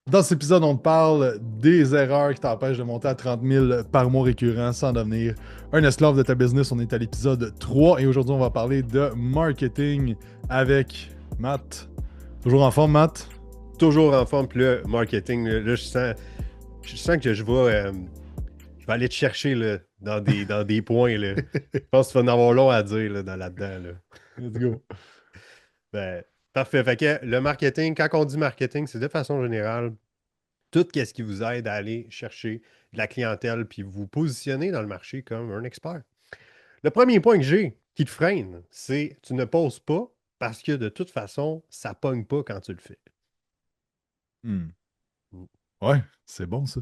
Dans cet épisode, on te parle des erreurs qui t'empêchent de monter à 30 000 par mois récurrent sans devenir un esclave de ta business. On est à l'épisode 3 et aujourd'hui, on va parler de marketing avec Matt. Toujours en forme, Matt? Toujours en forme. Puis là, marketing, là, je sens que je vais aller te chercher là, dans des points. Là. Je pense que tu vas en avoir long à dire là-dedans. Là. Let's go. Ben, parfait. Fait que le marketing, quand on dit marketing, c'est de façon générale tout ce qui vous aide à aller chercher de la clientèle puis vous positionner dans le marché comme un expert. Le premier point que j'ai qui te freine, c'est tu ne poses pas parce que de toute façon, ça pogne pas quand tu le fais. Hmm. Ouais, c'est bon ça.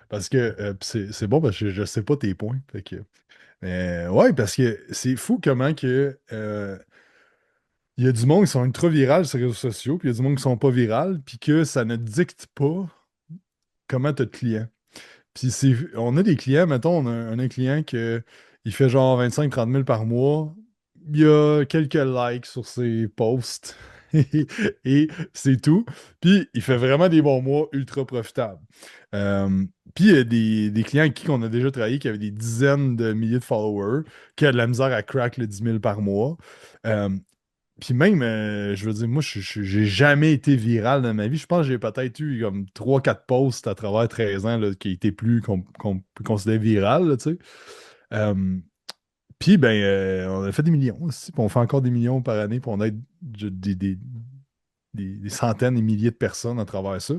Parce que c'est bon parce que je sais pas tes points. Fait que, mais ouais, parce que c'est fou comment que il y a du monde qui sont ultra viral sur les réseaux sociaux, puis il y a du monde qui sont pas viral, puis que ça ne dicte pas comment t'as de clients. Puis on a des clients, mettons, on a un client il fait genre 25-30 000 par mois. Il y a quelques likes sur ses posts. Et c'est tout. Puis il fait vraiment des bons mois ultra profitables. Euh, Puis il y a des clients avec qui on a déjà travaillé qui avaient des dizaines de milliers de followers, qui a de la misère à crack le 10 000 par mois. Euh, Puis même, je veux dire, moi, j'ai jamais été viral dans ma vie. Je pense que j'ai peut-être eu comme trois quatre posts à travers 13 ans là, qui étaient plus qu'on peut considérer viral, là, tu sais. Euh, Puis, ben, on a fait des millions aussi, puis on fait encore des millions par année, puis on aide des centaines et milliers de personnes à travers ça.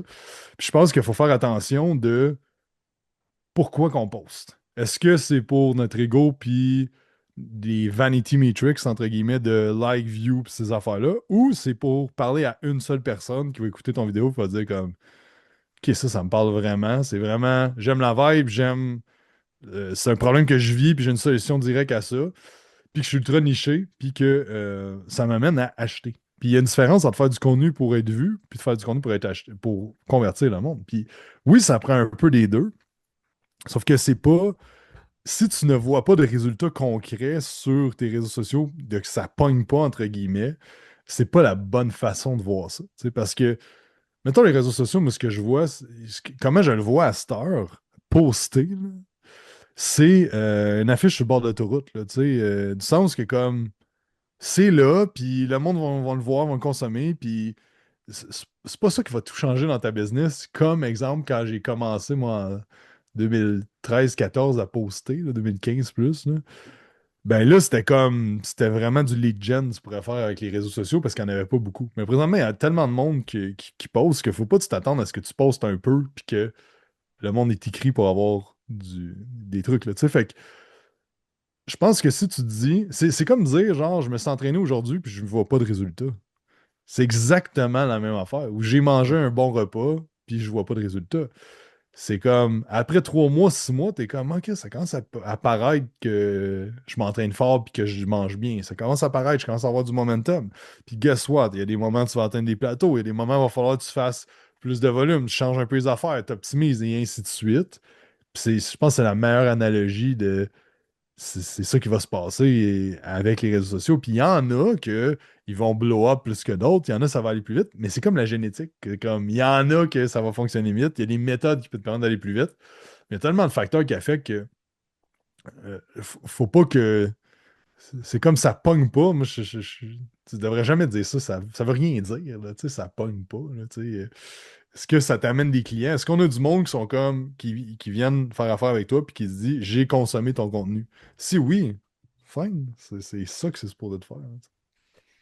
Puis je pense qu'il faut faire attention de pourquoi qu'on poste. Est-ce que c'est pour notre ego puis des vanity metrics, entre guillemets, de like, view pis ces affaires-là, ou c'est pour parler à une seule personne qui va écouter ton vidéo et va dire comme OK, ça me parle vraiment. C'est vraiment, j'aime la vibe, c'est un problème que je vis, puis j'ai une solution directe à ça, puis que je suis ultra niché, puis que ça m'amène à acheter. Puis il y a une différence entre faire du contenu pour être vu, puis de faire du contenu pour être acheté, pour convertir le monde. Puis oui, ça prend un peu des deux, sauf que c'est pas si tu ne vois pas de résultats concrets sur tes réseaux sociaux, de que ça pogne pas, entre guillemets, c'est pas la bonne façon de voir ça. Tu sais, parce que, mettons les réseaux sociaux, moi, ce que je vois, comment je le vois à cette heure, posté, là, c'est une affiche sur le bord de l'autoroute, là, tu sais, du sens que comme, c'est là, puis le monde va le voir, va le consommer, puis c'est pas ça qui va tout changer dans ta business. Comme exemple, quand j'ai commencé, moi, en 2013-14 à poster, là, 2015 plus, là, ben là, c'était vraiment du lead gen, tu pourrais faire avec les réseaux sociaux parce qu'il n'y en avait pas beaucoup. Mais présentement, il y a tellement de monde qui poste qu'il faut pas que tu t'attendes à ce que tu postes un peu puis que le monde est écrit pour avoir des trucs, là, tu sais. Fait que je pense que si tu te dis, c'est comme dire, genre, je me suis entraîné aujourd'hui puis je ne vois pas de résultat. C'est exactement la même affaire. Où j'ai mangé un bon repas, puis je vois pas de résultat. C'est comme, après 3 mois, 6 mois, t'es comme, OK, ça commence à paraître que je m'entraîne fort puis que je mange bien. Ça commence à paraître, je commence à avoir du momentum. Puis guess what? Il y a des moments où tu vas atteindre des plateaux, il y a des moments où il va falloir que tu fasses plus de volume, tu changes un peu les affaires, tu optimises et ainsi de suite. Puis je pense que c'est la meilleure analogie de c'est ça qui va se passer avec les réseaux sociaux. Puis il y en a que ils vont blow up plus que d'autres. Il y en a, ça va aller plus vite. Mais c'est comme la génétique. Comme il y en a que ça va fonctionner vite. Il y a des méthodes qui peuvent te permettre d'aller plus vite. Mais il y a tellement de facteurs qui affectent que faut pas que. C'est comme ça pogne pas. Moi, tu devrais jamais dire ça. Ça veut rien dire. Là, tu sais, ça pogne pas. Là, tu sais. Est-ce que ça t'amène des clients? Est-ce qu'on a du monde qui sont comme qui viennent faire affaire avec toi puis qui se dit j'ai consommé ton contenu? Si oui, fine. C'est ça que c'est supposé de faire, hein.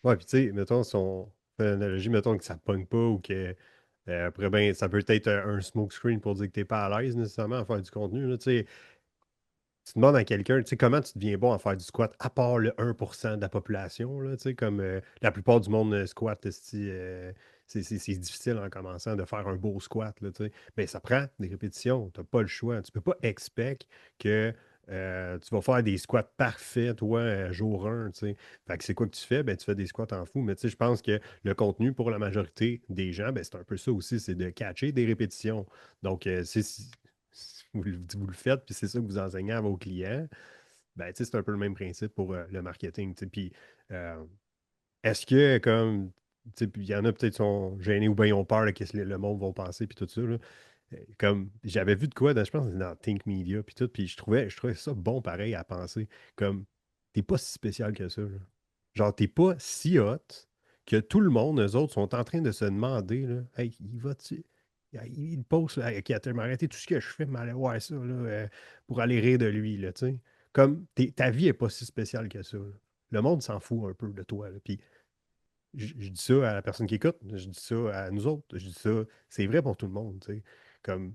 Ouais, puis tu sais, mettons, si on fait l'analogie, mettons que ça pogne pas ou que après, ben, ça peut être un smoke screen pour dire que t'es pas à l'aise nécessairement à faire du contenu. Là, tu sais. Tu demandes à quelqu'un, tu sais, comment tu deviens bon à faire du squat, à part le 1% de la population, là, tu sais, comme la plupart du monde squat, c'est difficile en commençant de faire un beau squat, là, tu sais. Mais ça prend des répétitions, tu n'as pas le choix. Tu peux pas expect que tu vas faire des squats parfaits, toi, jour 1, tu sais. Fait que c'est quoi que tu fais? Ben, tu fais des squats en fou. Mais tu sais, je pense que le contenu pour la majorité des gens, ben, c'est un peu ça aussi, c'est de catcher des répétitions. Donc, si vous le faites, puis c'est ça que vous enseignez à vos clients, ben, c'est un peu le même principe pour le marketing. Puis, euh, est-ce que comme sais, puis il y en a peut-être qui sont gênés ou bien ils ont peur de ce que le monde va penser, puis tout ça, là. Comme, j'avais vu de quoi, je pense que c'est dans Think Media, puis tout, puis je trouvais ça bon pareil à penser. Comme, t'es pas si spécial que ça, là. Genre, t'es pas si hot que tout le monde, eux autres, sont en train de se demander, là, hey, il va-tu. Il pose, là, ok, attends, arrêtez tout ce que je fais, mais allez voir ça, là, pour aller rire de lui, là, tu sais. Comme, ta vie est pas si spéciale que ça, là. Le monde s'en fout un peu de toi, là. Puis, je dis ça à la personne qui écoute, je dis ça à nous autres, je dis ça, c'est vrai pour tout le monde, tu sais. Comme,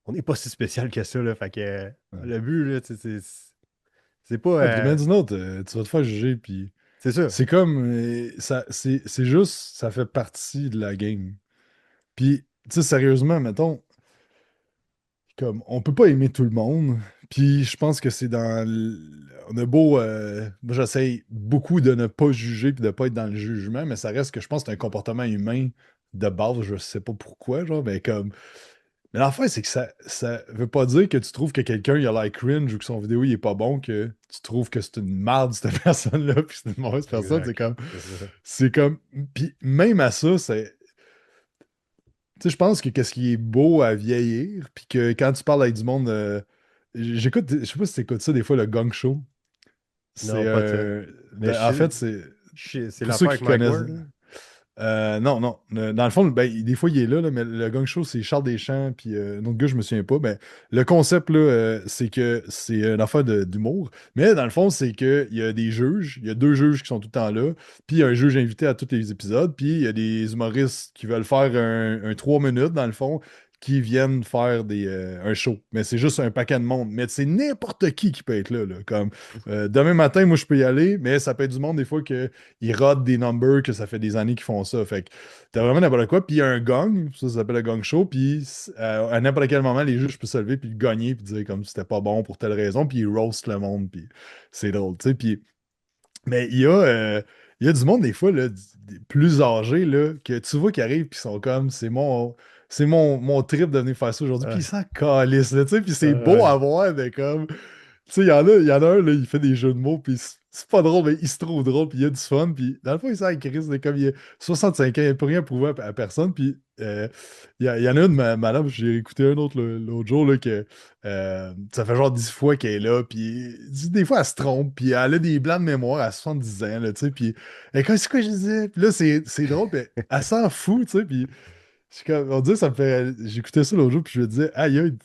on n'est pas si spécial que ça, là. Fait que Ouais. le but, là, tu sais, c'est pas. Ah, puis ben d'une autre, tu vas te faire juger, puis C'est ça. c'est comme, ça, c'est juste, ça fait partie de la game. Puis, tu sais, sérieusement, mettons, comme, on peut pas aimer tout le monde, puis je pense que c'est dans... On a beau... moi, j'essaye beaucoup de ne pas juger puis de pas être dans le jugement, mais ça reste que je pense que c'est un comportement humain de base, je sais pas pourquoi, genre, mais comme... Mais l'affaire, c'est que ça veut pas dire que tu trouves que quelqu'un, il a l'air cringe ou que son vidéo, il est pas bon, que tu trouves que c'est une merde, cette personne-là, puis c'est une mauvaise personne, c'est Exact. comme... C'est ça. C'est comme... Puis même à ça, c'est... Tu sais, je pense que qu'est-ce qui est beau à vieillir, puis que quand tu parles avec du monde, j'écoute, je sais pas si tu écoutes ça des fois, le Gong Show. C'est, Non, pas de. Mais en fait, c'est c'est pour ceux l'affaire avec qui Mike connaissent. Ward, là. Non, non. Dans le fond, ben, des fois, il est là, mais le Gong Show, c'est Charles Deschamps, puis un autre gars, je me souviens pas. Ben, le concept, là, c'est que c'est une affaire d'humour. Mais dans le fond, c'est qu'il y a des juges, il y a deux juges qui sont tout le temps là, puis il y a un juge invité à tous les épisodes, puis il y a des humoristes qui veulent faire un 3 minutes, dans le fond, qui viennent faire un show. Mais c'est juste un paquet de monde. Mais c'est n'importe qui peut être là. Comme demain matin, moi, je peux y aller, mais ça peut être du monde, des fois, que ils rodent des numbers que ça fait des années qu'ils font ça. Fait que t'as vraiment n'importe quoi. Puis il y a un gong, ça s'appelle le gong show. Puis à n'importe quel moment, les juges peuvent se lever puis le gagner puis dire comme c'était pas bon pour telle raison. Puis ils roast le monde. Puis c'est drôle, tu sais. Puis, mais il y a du monde, des fois, là, des plus âgés, là, que tu vois qui arrivent puis sont comme c'est mon trip de venir faire ça aujourd'hui. Puis ils Ouais. s'en calissent, là, tu sais. Puis c'est beau Ouais. à voir, mais comme. Tu sais, il y en a un, là, il fait des jeux de mots, puis c'est pas drôle, mais il se trouve drôle, puis il y a du fun, puis dans le fond, il sert à Chris, c'est comme il a 65 ans, il n'a plus rien prouvé à personne, puis il y en a une, madame, j'ai écouté un autre l'autre jour, là, que ça fait genre 10 fois qu'elle est là, puis des fois, elle se trompe, puis elle a des blancs de mémoire à 70 ans, là, tu sais, puis elle est comme, c'est quoi je disais? Puis là, c'est drôle, puis elle s'en fout, tu sais, puis on dirait, ça me fait. J'écoutais ça l'autre jour, puis je me disais, aïe, aïe,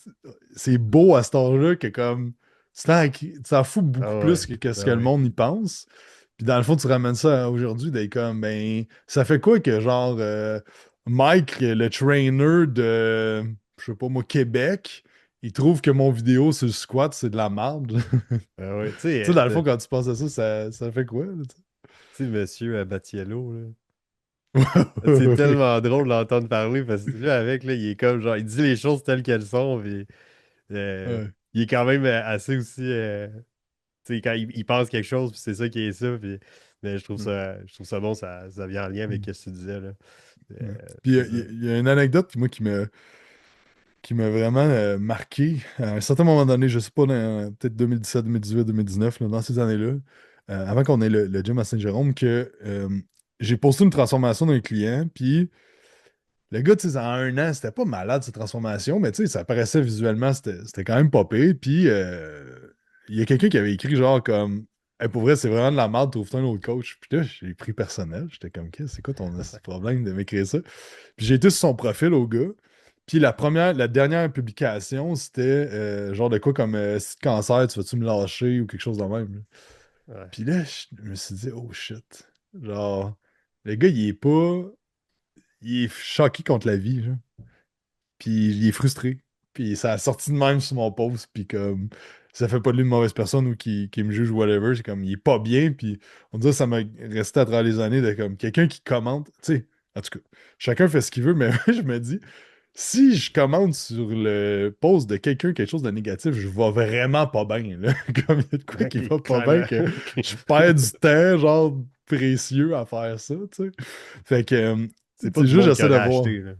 c'est beau à cet âge-là que comme. Tu t'en fous beaucoup Ah plus ouais. que ce Ah que le ouais. monde y pense. Puis dans le fond, tu ramènes ça à aujourd'hui, d'être comme, ben, ça fait quoi que genre Mike, le trainer de, je sais pas moi, Québec, il trouve que mon vidéo sur le squat, c'est de la merde. Ah ouais. Tu sais, dans le fond, quand tu penses à ça, ça fait quoi, là, Tu sais, monsieur Abatiello, là. tu C'est sais? tellement drôle de l'entendre parler parce que lui, avec, là, il est comme genre, il dit les choses telles qu'elles sont, puis Ouais, il est quand même assez aussi. Tu sais, quand il pense quelque chose, puis c'est ça qui est ça, puis mais ouais, je trouve ça bon, ça vient en lien avec ouais. ce que tu disais, là. Ouais. Puis C'est ça. il y a une anecdote, moi, qui m'a vraiment marqué à un certain moment donné, je sais pas, peut-être 2017, 2018, 2019, là, dans ces années-là, avant qu'on ait le gym à Saint-Jérôme, que j'ai posté une transformation d'un client, puis le gars, tu sais, en un an, c'était pas malade, cette transformation, mais tu sais, ça paraissait visuellement, c'était quand même pas pire, puis il y a quelqu'un qui avait écrit genre comme Hey, pour vrai, c'est vraiment de la merde, trouve-toi un autre coach. Puis là, j'ai pris personnel. J'étais comme, qu'est-ce c'est quoi ton problème de m'écrire ça? Puis j'ai été sur son profil au gars. Puis la dernière publication, c'était genre de quoi comme si de cancer, tu vas-tu me lâcher ou quelque chose de même. Là. Ouais. Puis là, je me suis dit, oh shit. Genre, le gars, il est pas. Il est choqué contre la vie, genre. Puis il est frustré. Puis ça a sorti de même sur mon post. Puis comme ça fait pas de lui une mauvaise personne ou qui me juge ou whatever. C'est comme il est pas bien. Puis on dirait que ça m'a resté à travers les années de comme quelqu'un qui commente. Tu sais, en tout cas, chacun fait ce qu'il veut, mais je me dis, si je commente sur le post de quelqu'un quelque chose de négatif, je vais vraiment pas bien. Là. Comme il y a de quoi qui Ok, va pas bien, clairement. que je perds du temps, genre précieux à faire ça. Tu sais. Fait que, C'est tu pas sais, du juste monde qui j'essaie de aurait voir. acheté, là.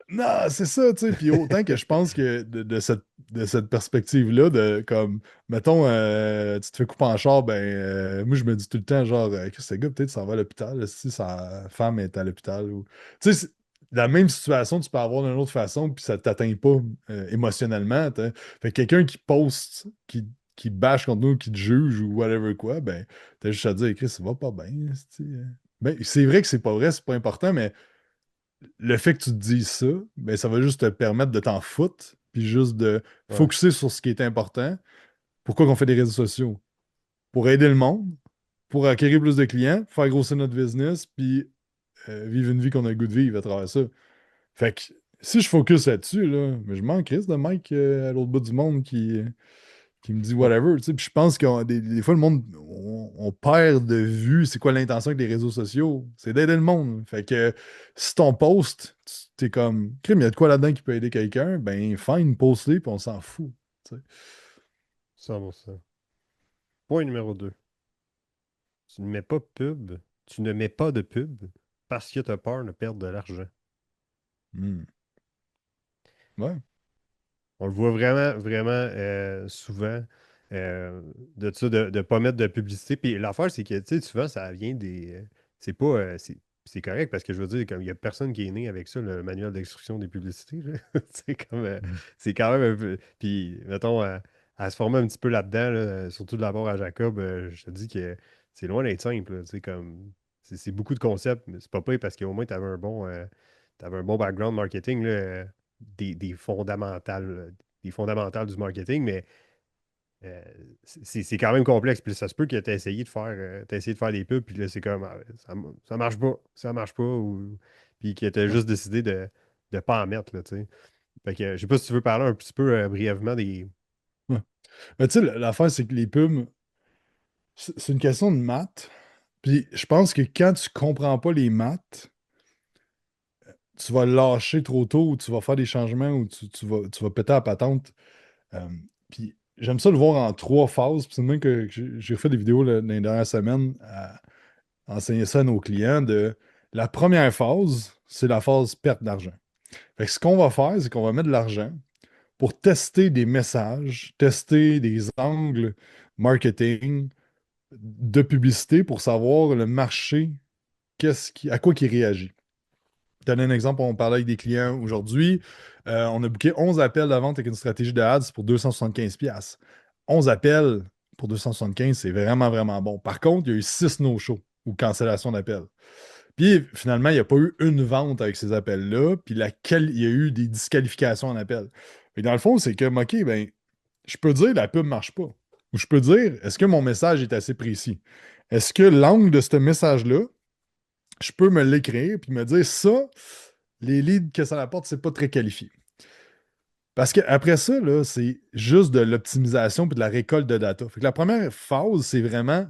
Non, c'est ça, tu sais. Puis autant que je pense que de cette perspective-là, de comme, mettons, tu te fais couper en char, ben, moi, je me dis tout le temps, genre, que ce gars, peut-être, s'en va à l'hôpital, si sa femme est à l'hôpital. Ou... Tu sais, la même situation, tu peux avoir d'une autre façon, puis ça t'atteint pas émotionnellement. Fait que quelqu'un qui poste, qui bâche contre nous, qui te juge ou whatever quoi, ben, t'as juste à dire, Chris, ça va pas bien. Ben, c'est vrai que c'est pas vrai, c'est pas important, mais le fait que tu te dises ça, ben, ça va juste te permettre de t'en foutre, puis juste de Ouais, focuser sur ce qui est important. Pourquoi qu'on fait des réseaux sociaux? Pour aider le monde, pour acquérir plus de clients, faire grossir notre business, puis vivre une vie qu'on a le goût de vivre à travers ça. Fait que si je focus là-dessus, là, mais je manque Chris de Mike à l'autre bout du monde qui me dit ouais, whatever. Tu sais. Puis je pense que des fois, le monde, on perd de vue c'est quoi l'intention avec les réseaux sociaux. C'est d'aider le monde. Fait que si ton post, t'es comme, crime, il y a de quoi là-dedans qui peut aider quelqu'un, ben fine, poste-les, puis on s'en fout. Tu sais. 100%. Point numéro 2. Tu ne mets pas pub, tu ne mets pas de pub parce que tu as peur de perdre de l'argent. Hmm. Ouais. On le voit vraiment, vraiment souvent de ça, de ne pas mettre de publicité. Puis l'affaire, c'est que, tu sais, souvent, ça vient des. C'est pas. C'est correct parce que je veux dire, comme il n'y a personne qui est né avec ça, le manuel d'instruction des publicités. Là. C'est comme. C'est quand même un peu. Puis, mettons, à se former un petit peu là-dedans, là, surtout de la part à Jacob, je te dis que c'est loin d'être simple. Là, tu sais, comme. C'est beaucoup de concepts, mais c'est pas pire parce qu'au moins, tu avais t'avais un bon background marketing. Là, des fondamentales, des fondamentales du marketing, mais euh, c'est quand même complexe. Puis ça se peut que tu t'aies essayé de faire des pubs, puis là, c'est comme ça marche pas, ça marche pas, ou puis que tu as Ouais. juste décidé de ne pas en mettre, là, tu sais. Fait que je sais pas si tu veux parler un petit peu brièvement des. Ouais. Mais tu sais, l'affaire, c'est que les pubs, c'est une question de maths. Puis je pense que quand tu comprends pas les maths, tu vas lâcher trop tôt, ou tu vas faire des changements, ou tu vas péter la patente. Euh, puis j'aime ça le voir en trois phases. Puis c'est de même que j'ai fait des vidéos là, dans les dernières semaines à enseigner ça à nos clients. La première phase, c'est la phase perte d'argent. Fait que ce qu'on va faire, c'est qu'on va mettre de l'argent pour tester des messages, tester des angles marketing de publicité pour savoir le marché, à quoi il réagit. Je te donne un exemple, on parlait avec des clients aujourd'hui. On a booké 11 appels de vente avec une stratégie de ads pour 275$. 11 appels pour 275$, c'est vraiment, vraiment bon. Par contre, il y a eu 6 no-shows ou cancellations d'appels. Puis finalement, il n'y a pas eu une vente avec ces appels-là, puis il y a eu des disqualifications en appel. Et dans le fond, c'est que, OK, ben, je peux dire la pub ne marche pas. Ou je peux dire, est-ce que mon message est assez précis? Est-ce que l'angle de ce message-là, je peux me l'écrire puis me dire ça, les leads que ça apporte, c'est pas très qualifié. Parce qu'après ça, là, c'est juste de l'optimisation puis de la récolte de data. Fait que la première phase, c'est vraiment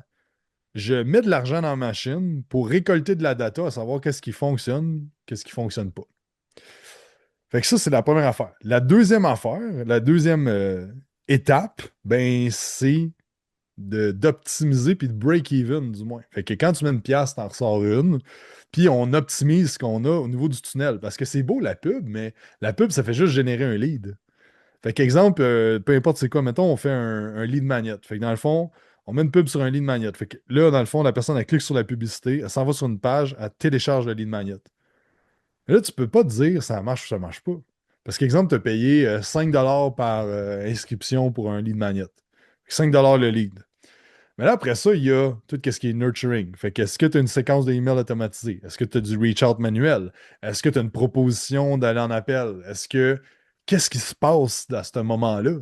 je mets de l'argent dans la machine pour récolter de la data, à savoir qu'est-ce qui fonctionne pas. Fait que ça, c'est la première affaire. La deuxième affaire, la deuxième étape, ben, c'est d'optimiser puis de break-even, du moins. Fait que quand tu mets une pièce, t'en ressors une, puis on optimise ce qu'on a au niveau du tunnel. Parce que c'est beau la pub, mais la pub, ça fait juste générer un lead. Fait qu'exemple, peu importe c'est quoi, mettons, on fait un lead magnet. Fait que dans le fond, on met une pub sur un lead magnet. Fait que là, dans le fond, la personne, elle clique sur la publicité, elle s'en va sur une page, elle télécharge le lead magnet. Mais là, tu peux pas te dire ça marche ou ça marche pas. Parce qu'exemple, tu as payé 5$ par inscription pour un lead magnet. 5$ le lead. Mais là, après ça, il y a tout ce qui est nurturing. Fait que est-ce que tu as une séquence d'emails automatisée? Est-ce que tu as du reach out manuel? Est-ce que tu as une proposition d'aller en appel? Qu'est-ce qui se passe à ce moment-là?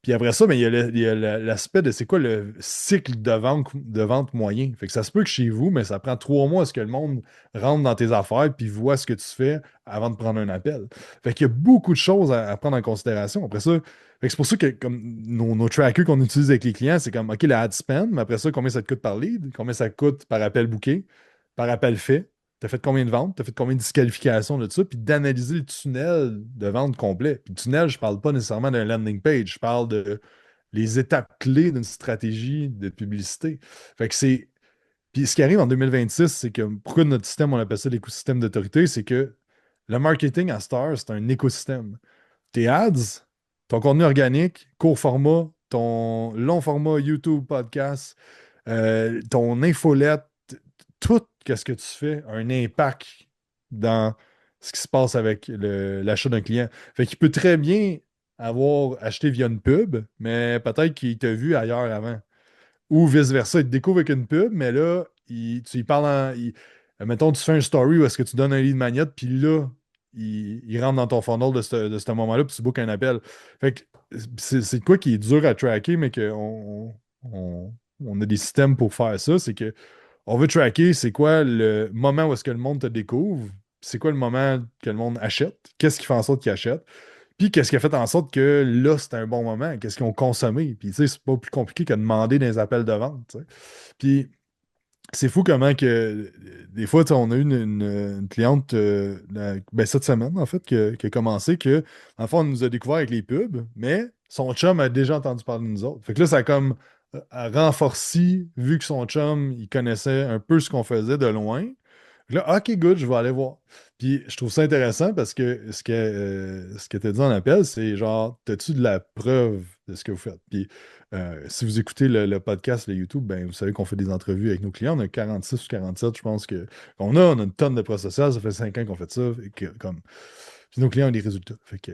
Puis après ça, ben, il y a l'aspect de c'est quoi le cycle de vente moyen. Fait que ça se peut que chez vous, mais ça prend 3 mois à ce que le monde rentre dans tes affaires puis voit ce que tu fais avant de prendre un appel. Fait qu'il y a beaucoup de choses à prendre en considération. Après ça, fait que c'est pour ça que comme nos trackers qu'on utilise avec les clients, c'est comme OK, la ad spend, mais après ça, combien ça te coûte par lead, combien ça coûte par appel booké, par appel fait. Tu as fait combien de ventes? Tu as fait combien de disqualifications de tout ça? Puis d'analyser le tunnel de vente complet. Puis le tunnel, je parle pas nécessairement d'un landing page. Je parle de les étapes clés d'une stratégie de publicité. Fait que c'est. Puis ce qui arrive en 2026, c'est que pourquoi notre système, on appelle ça l'écosystème d'autorité, c'est que Le marketing à Star, c'est un écosystème. Tes ads, ton contenu organique, court format, ton long format YouTube, podcast, ton infolette, tout ce que tu fais a un impact dans ce qui se passe avec l'achat d'un client. Fait qu'il peut très bien avoir acheté via une pub, mais peut-être qu'il t'a vu ailleurs avant. Ou vice-versa, il te découvre avec une pub, mais là, tu y parles mettons, tu fais un story où est-ce que tu donnes un lead magnet, puis là, il rentre dans ton funnel de ce moment-là, puis tu bookes un appel. Fait que c'est quoi qui est dur à tracker, mais on a des systèmes pour faire ça, c'est que on veut tracker c'est quoi le moment où est-ce que le monde te découvre, c'est quoi le moment que le monde achète, qu'est-ce qui fait en sorte qu'il achète, puis qu'est-ce qui a fait en sorte que là, c'était un bon moment, qu'est-ce qu'ils ont consommé. Puis tu sais, c'est pas plus compliqué que de demander des appels de vente, tu sais. Puis c'est fou comment que des fois, tu sais, on a eu une cliente ben, cette semaine, en fait, qui a commencé que, en fait, on nous a découvert avec les pubs, mais son chum a déjà entendu parler de nous autres. Fait que là, ça a comme renforci, vu que son chum, il connaissait un peu ce qu'on faisait de loin. Là, OK, good, je vais aller voir. Puis je trouve ça intéressant parce que ce que tu as dit en appel, c'est genre, as-tu de la preuve de ce que vous faites? Puis si vous écoutez le podcast, le YouTube, ben, vous savez qu'on fait des entrevues avec nos clients. On a 46 ou 47, je pense qu'on a une tonne de processeurs. Ça fait 5 ans qu'on fait ça. Puis nos clients ont des résultats. Fait que,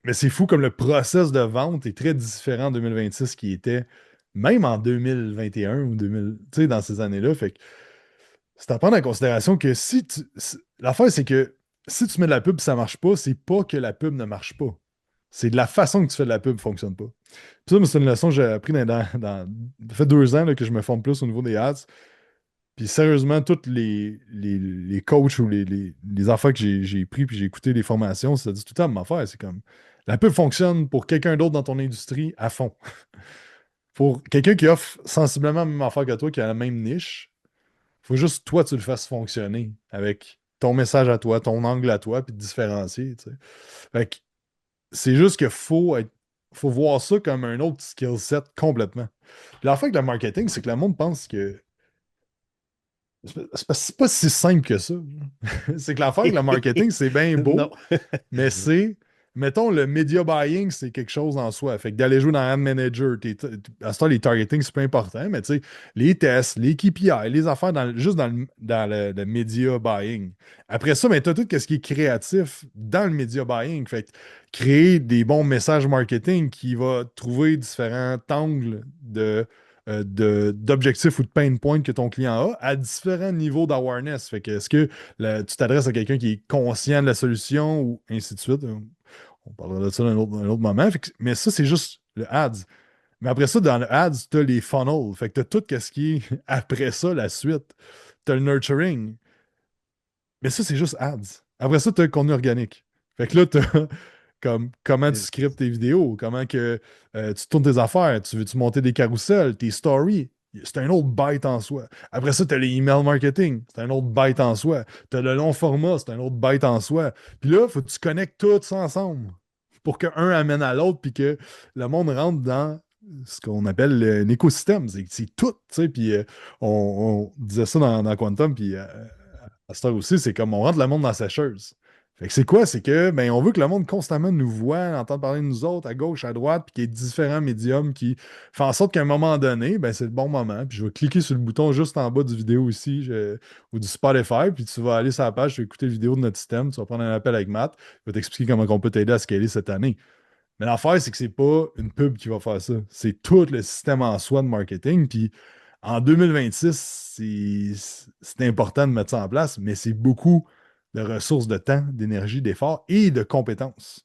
mais c'est fou comme le process de vente est très différent en 2026 qui était même en 2021 ou 2000, tu sais, dans ces années-là. Fait que c'est à prendre en considération que l'affaire, c'est que si tu mets de la pub et ça marche pas, c'est pas que la pub ne marche pas. C'est de la façon que tu fais de la pub ne fonctionne pas. Puis ça, moi, c'est une leçon que j'ai appris ça fait 2 ans là, que je me forme plus au niveau des ads. Puis sérieusement, tous les coachs ou les affaires que j'ai pris puis j'ai écouté les formations, ça dit tout le temps la même affaire. C'est comme la pub fonctionne pour quelqu'un d'autre dans ton industrie à fond. Pour quelqu'un qui offre sensiblement la même affaire que toi, qui a la même niche, faut juste toi, tu le fasses fonctionner avec ton message à toi, ton angle à toi, puis te différencier, tu sais. Fait que c'est juste qu'il faut voir ça comme un autre skill set complètement. Puis l'affaire avec le marketing, c'est que le monde pense que c'est pas si simple que ça. C'est que l'affaire avec le marketing, c'est bien Non. beau, mais mettons, le media buying, c'est quelque chose en soi. Fait que d'aller jouer dans Ad Manager, à ce temps, les targeting, c'est pas important, mais tu sais, les tests, les KPI, les affaires juste dans le media buying. Après ça, ben, tu as tout ce qui est créatif dans le media buying. Fait que créer des bons messages marketing qui va trouver différents angles d'objectifs ou de pain point que ton client a à différents niveaux d'awareness. Fait que est-ce que tu t'adresses à quelqu'un qui est conscient de la solution ou ainsi de suite? On parlera de ça un autre moment. Mais ça, c'est juste le ads. Mais après ça, dans le ads, tu as les funnels. Fait que tu as tout ce qui est après ça, la suite. Tu as le nurturing. Mais ça, c'est juste ads. Après ça, tu as le contenu organique. Fait que là, tu as comme comment tu scriptes tes vidéos, comment que tu tournes tes affaires, tu veux-tu monter des carousels, tes stories. C'est un autre byte en soi. Après ça, tu as les email marketing, c'est un autre byte en soi. Tu as le long format, c'est un autre byte en soi. Puis là, il faut que tu connectes tout ça ensemble pour qu'un amène à l'autre, puis que le monde rentre dans ce qu'on appelle un écosystème. C'est tout, tu sais. Puis on disait ça dans Quantum, puis à cette heure aussi, c'est comme on rentre le monde dans la sécheuse. Fait que c'est quoi? C'est que ben, on veut que le monde constamment nous voit, entende parler de nous autres, à gauche, à droite, puis qu'il y ait différents médiums qui font en sorte qu'à un moment donné, ben, c'est le bon moment. Puis je vais cliquer sur le bouton juste en bas du vidéo ici ou du Spotify, puis tu vas aller sur la page, tu vas écouter la vidéo de notre système, tu vas prendre un appel avec Matt, il va t'expliquer comment on peut t'aider à scaler cette année. Mais l'affaire, c'est que c'est pas une pub qui va faire ça. C'est tout le système en soi de marketing. Puis en 2026, c'est important de mettre ça en place, mais c'est beaucoup de ressources de temps, d'énergie, d'effort et de compétences.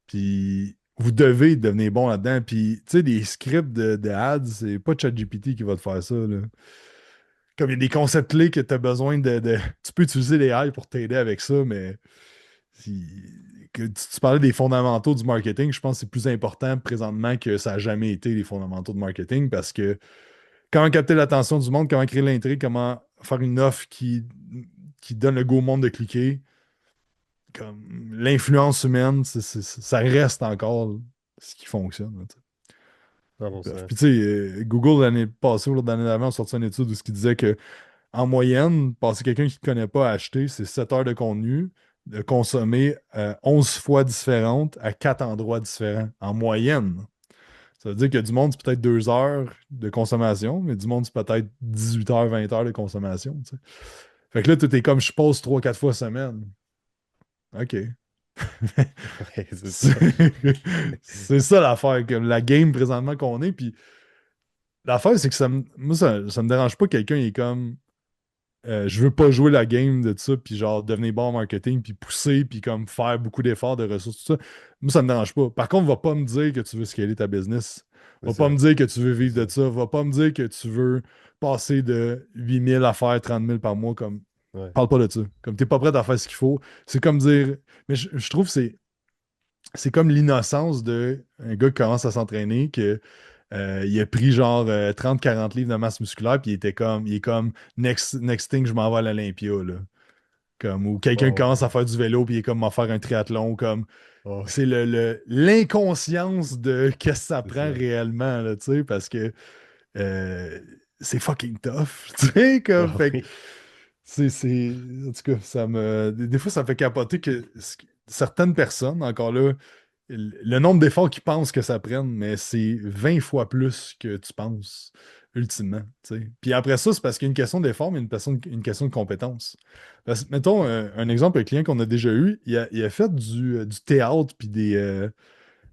Puis vous devez devenir bon là-dedans. Puis, tu sais, des scripts de ads, c'est pas ChatGPT qui va te faire ça, là. Comme il y a des concepts clés que tu as besoin Tu peux utiliser les AI pour t'aider avec ça, mais si- tu parlais des fondamentaux du marketing, je pense que c'est plus important présentement que ça n'a jamais été les fondamentaux de marketing parce que comment capter l'attention du monde, comment créer l'intrigue, comment faire une offre qui donne le go au monde de cliquer, comme l'influence humaine, ça reste encore ce qui fonctionne, là, tu sais. Bref. 100%. Puis tu sais, Google l'année passée ou l'année d'avant a sorti une étude où ce qui disait que en moyenne, passer quelqu'un qui ne connaît pas à acheter, c'est 7 heures de contenu, de consommer 11 fois différentes à 4 endroits différents, en moyenne. Ça veut dire que du monde, c'est peut-être 2 heures de consommation, mais du monde, c'est peut-être 18 heures, 20 heures de consommation. Tu sais. Fait que là, tout est comme je pose 3 4 fois semaine. OK. Ouais, c'est C'est ça. c'est ça l'affaire, comme la game présentement qu'on est. Puis l'affaire, c'est que moi, ça me dérange pas que quelqu'un est comme je veux pas jouer la game de ça, puis genre devenir bon en marketing, puis pousser, puis comme faire beaucoup d'efforts, de ressources, tout ça. Moi, ça me dérange pas. Par contre, va pas me dire que tu veux scaler ta business. C'est Va pas ça. me dire que tu veux vivre C'est de ça. ça. Va pas me dire que tu veux passer de 8 000 à faire 30 000 par mois. Comme, Ouais. parle pas de ça. Comme t'es pas prêt à faire ce qu'il faut. C'est comme dire. Mais je trouve que c'est comme l'innocence de un gars qui commence à s'entraîner, que il a pris genre 30-40 livres de masse musculaire, puis il est comme next thing, je m'en vais à l'Olympia, là. Comme, ou quelqu'un qui Oh, commence à ouais. faire du vélo, puis il est comme, m'en faire un triathlon, comme, Oh, c'est l'inconscience de qu'est-ce que ça c'est prend ça. réellement, là, tu sais, parce que euh, c'est fucking tough, tu sais, comme, Ah fait que oui. en tout cas, des fois, ça me fait capoter que certaines personnes, encore là, le nombre d'efforts qu'ils pensent que ça prenne, mais c'est 20 fois plus que tu penses, ultimement. Tu sais. Puis après ça, c'est parce qu'il y a une question d'effort, mais une question de compétence. Mettons un exemple, un client qu'on a déjà eu, il a fait du théâtre puis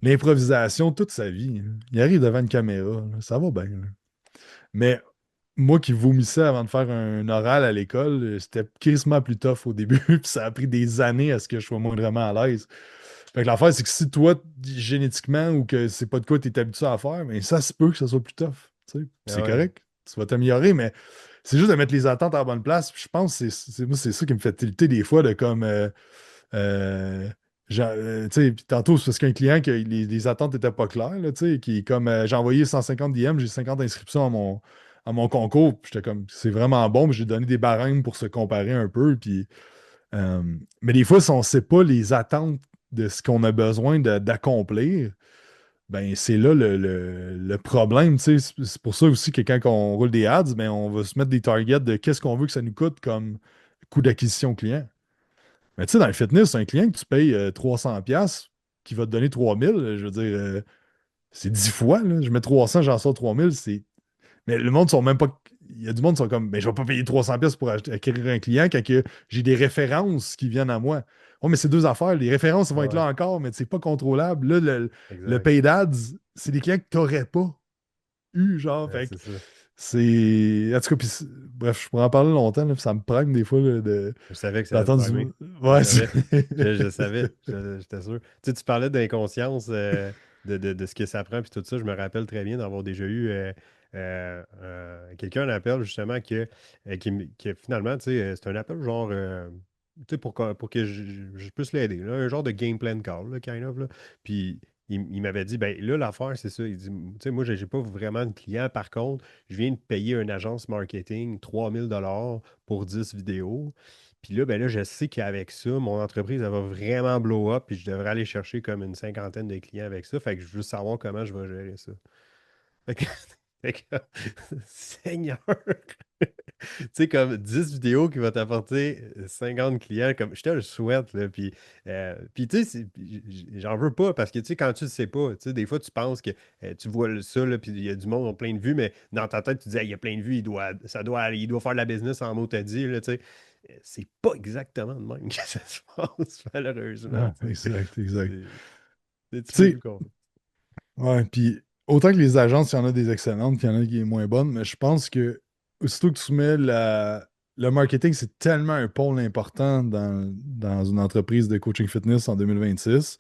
l'improvisation toute sa vie, hein. Il arrive devant une caméra, là, ça va bien, là. Mais moi qui vomissais avant de faire un oral à l'école, c'était crissement plus tough au début, puis ça a pris des années à ce que je sois moindrement à l'aise. Fait que l'affaire, c'est que si toi, génétiquement, ou que c'est pas de quoi tu es habitué à faire, mais ça se peut que ça soit plus tough. Tu sais. Puis Ah c'est ouais. correct. Tu vas t'améliorer, mais c'est juste de mettre les attentes à la bonne place. Puis je pense que moi, c'est ça qui me fait tilter des fois de comme euh, tu sais, puis tantôt, c'est parce qu'un client que les attentes n'étaient pas claires, là, tu sais, qui est comme j'ai envoyé 150 DM, j'ai 50 inscriptions à mon concours. Puis j'étais comme c'est vraiment bon, puis j'ai donné des barèmes pour se comparer un peu. Puis euh, mais des fois, si on ne sait pas les attentes de ce qu'on a besoin d'accomplir, ben c'est là le problème. Tu sais. C'est pour ça aussi que quand on roule des ads, ben on va se mettre des targets de qu'est-ce qu'on veut que ça nous coûte comme coût d'acquisition client. Mais tu sais, dans le fitness, un client que tu payes 300$ qui va te donner 3 000, je veux dire, c'est 10 fois. Là. Je mets 300, j'en sors 3 000. Mais le monde sont même pas. Il y a du monde qui sont comme, mais je vais pas payer 300$ pour acquérir un client quand que j'ai des références qui viennent à moi. Oh, mais c'est deux affaires. Les références vont Ah être ouais. là encore, mais c'est pas contrôlable. Là, le Exact. paid ads, c'est des clients que tu n'aurais pas eu, genre. Ouais, Fait que c'est ça. c'est. En tout cas, bref, je pourrais en parler longtemps, là, puis ça me prenne des fois là, Je savais que ça allait te d'entendre primer. Je Ouais, savais. Je savais. J'étais sûr. Tu parlais d'inconscience, de ce que ça prend, puis tout ça. Je me rappelle très bien d'avoir déjà eu quelqu'un un appel, justement, que finalement, tu sais, c'est un appel genre, tu sais, pour que je puisse l'aider, là, un genre de game plan call, là, kind of, là. Puis il m'avait dit, ben là, l'affaire, c'est ça. Il dit, tu sais, moi, j'ai pas vraiment de clients. Par contre, je viens de payer une agence marketing 3 000 $ pour 10 vidéos. Puis là, ben là, je sais qu'avec ça, mon entreprise, elle va vraiment blow up, puis je devrais aller chercher comme une cinquantaine de clients avec ça. Fait que je veux savoir comment je vais gérer ça. Fait que, fait que, Seigneur! Tu sais, comme 10 vidéos qui vont t'apporter 50 clients, comme je te le souhaite, là. Puis tu sais, j'en veux pas parce que, tu sais, quand tu le sais pas, tu sais, des fois, tu penses que tu vois ça, là, puis il y a du monde qui ont plein de vues, mais dans ta tête, tu dis, hey, il y a plein de vues, il doit faire de la business en mot t'as dit, là, tu sais. C'est pas exactement de même que ça se passe, malheureusement, Ah, tu sais. exact, exact. C'est- Tu Tu fais sais, plus confiance. ouais, puis autant que les agences, il y en a des excellentes, puis il y en a qui sont moins bonnes, mais je pense que aussitôt que tu mets le marketing, c'est tellement un pôle important dans une entreprise de coaching fitness en 2026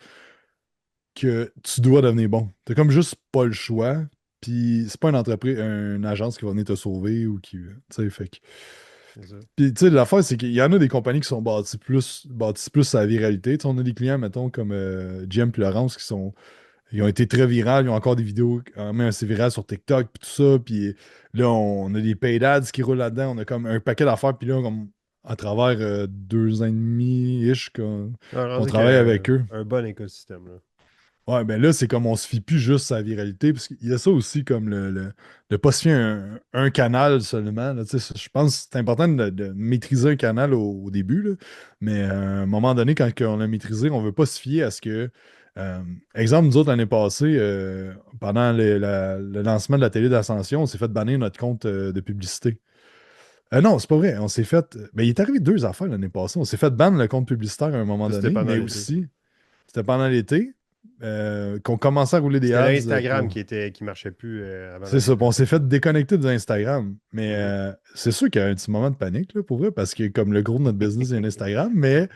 que tu dois devenir bon. T'as comme juste pas le choix, puis c'est pas une entreprise, une agence qui va venir te sauver ou qui, tu sais, fait que. C'est ça. Puis, tu sais, l'affaire, c'est qu'il y en a des compagnies qui sont bâties plus à la viralité. Tu sais, on a des clients, mettons, comme GM puis Laurence, ils ont été très virales. Ils ont encore des vidéos quand même assez virales sur TikTok, puis tout ça. Puis là, on a des paid ads qui roulent là-dedans. On a comme un paquet d'affaires. Puis là, comme à travers 2 ans et demi-ish qu'on Ah, qu'on rendu qu'il y travaille a avec eux. un bon écosystème, là. Ouais, ben là, c'est comme on se fie plus juste à la viralité, parce qu'il y a ça aussi comme de pas se fier à un canal seulement. Là, tu sais, je pense que c'est important de maîtriser un canal au début, là, mais à un moment donné, quand on l'a maîtrisé, on veut pas se fier à ce que. Exemple, nous autres, l'année passée, pendant le lancement de la télé d'Ascension, on s'est fait bannir notre compte de publicité. Non, c'est pas vrai. On s'est fait. Ben, il est arrivé deux affaires l'année passée. On s'est fait ban le compte publicitaire à un moment Ça, c'était donné, pendant mais l'été. aussi. C'était pendant l'été qu'on commençait à rouler des C'était ads l'Instagram pour. qui marchait plus avant C'est la ça. Bon, COVID. on s'est fait déconnecter de Instagram. Mais Mhm. c'est sûr qu'il y a un petit moment de panique, là, pour vrai, parce que comme le gros de notre business, c'est un Instagram. Mais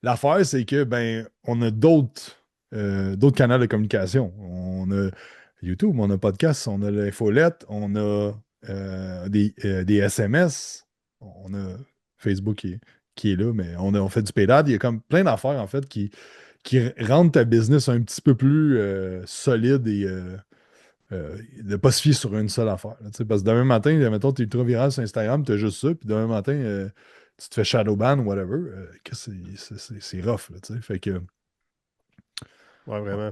l'affaire, c'est que ben, on a d'autres canaux de communication. On a YouTube, on a podcast, on a l'infolette, on a des SMS, on a Facebook qui est là, mais on fait du paid ad. Il y a comme plein d'affaires, en fait, qui rendent ta business un petit peu plus solide et de ne pas se fier sur une seule affaire. Là, tu sais, parce que demain matin, mettons, tu es ultra viral sur Instagram, tu as juste ça, puis demain matin, tu te fais shadowban ou whatever, que c'est rough. Là, tu sais. Fait que, Ouais, vraiment.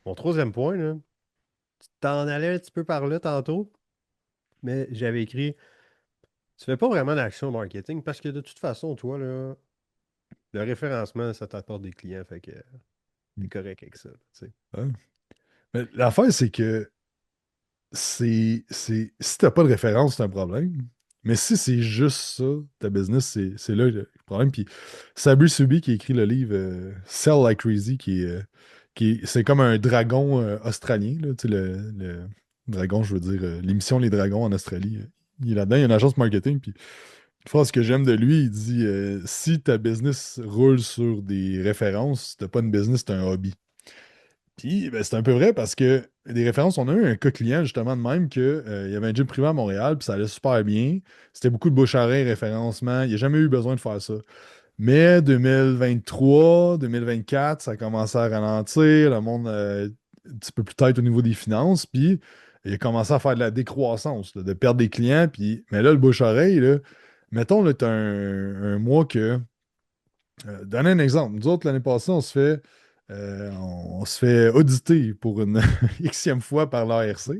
Mon troisième point, là, tu t'en allais un petit peu par là tantôt, mais j'avais écrit, tu fais pas vraiment d'action marketing parce que de toute façon, toi, là, le référencement, ça t'apporte des clients, fait que t'es correct avec ça, tu sais. ouais. Mais l'affaire, c'est que si t'as pas de référence, c'est un problème. Mais si c'est juste ça, ta business, c'est là le problème. Puis Sabri Subi qui écrit le livre Sell Like Crazy, c'est comme un dragon australien, là, tu sais, le dragon, je veux dire, l'émission Les Dragons en Australie. Il est là-dedans, il y a une agence marketing. Puis une phrase que j'aime de lui, il dit si ta business roule sur des références, t'as pas une business, c'est un hobby. Puis, ben, c'est un peu vrai parce que des références, on a eu un cas client justement de même que, il y avait un gym privé à Montréal, puis ça allait super bien. C'était beaucoup de bouche à oreille, référencement. Il n'y a jamais eu besoin de faire ça. Mais 2023, 2024, ça a commencé à ralentir. Le monde un petit peu plus tête au niveau des finances. Puis, il a commencé à faire de la décroissance, là, de perdre des clients. Puis, mais là, le bouche à oreille, là, mettons, là, tu as un mois que donner un exemple. Nous autres, l'année passée, on se fait auditer pour une xème fois par l'ARC.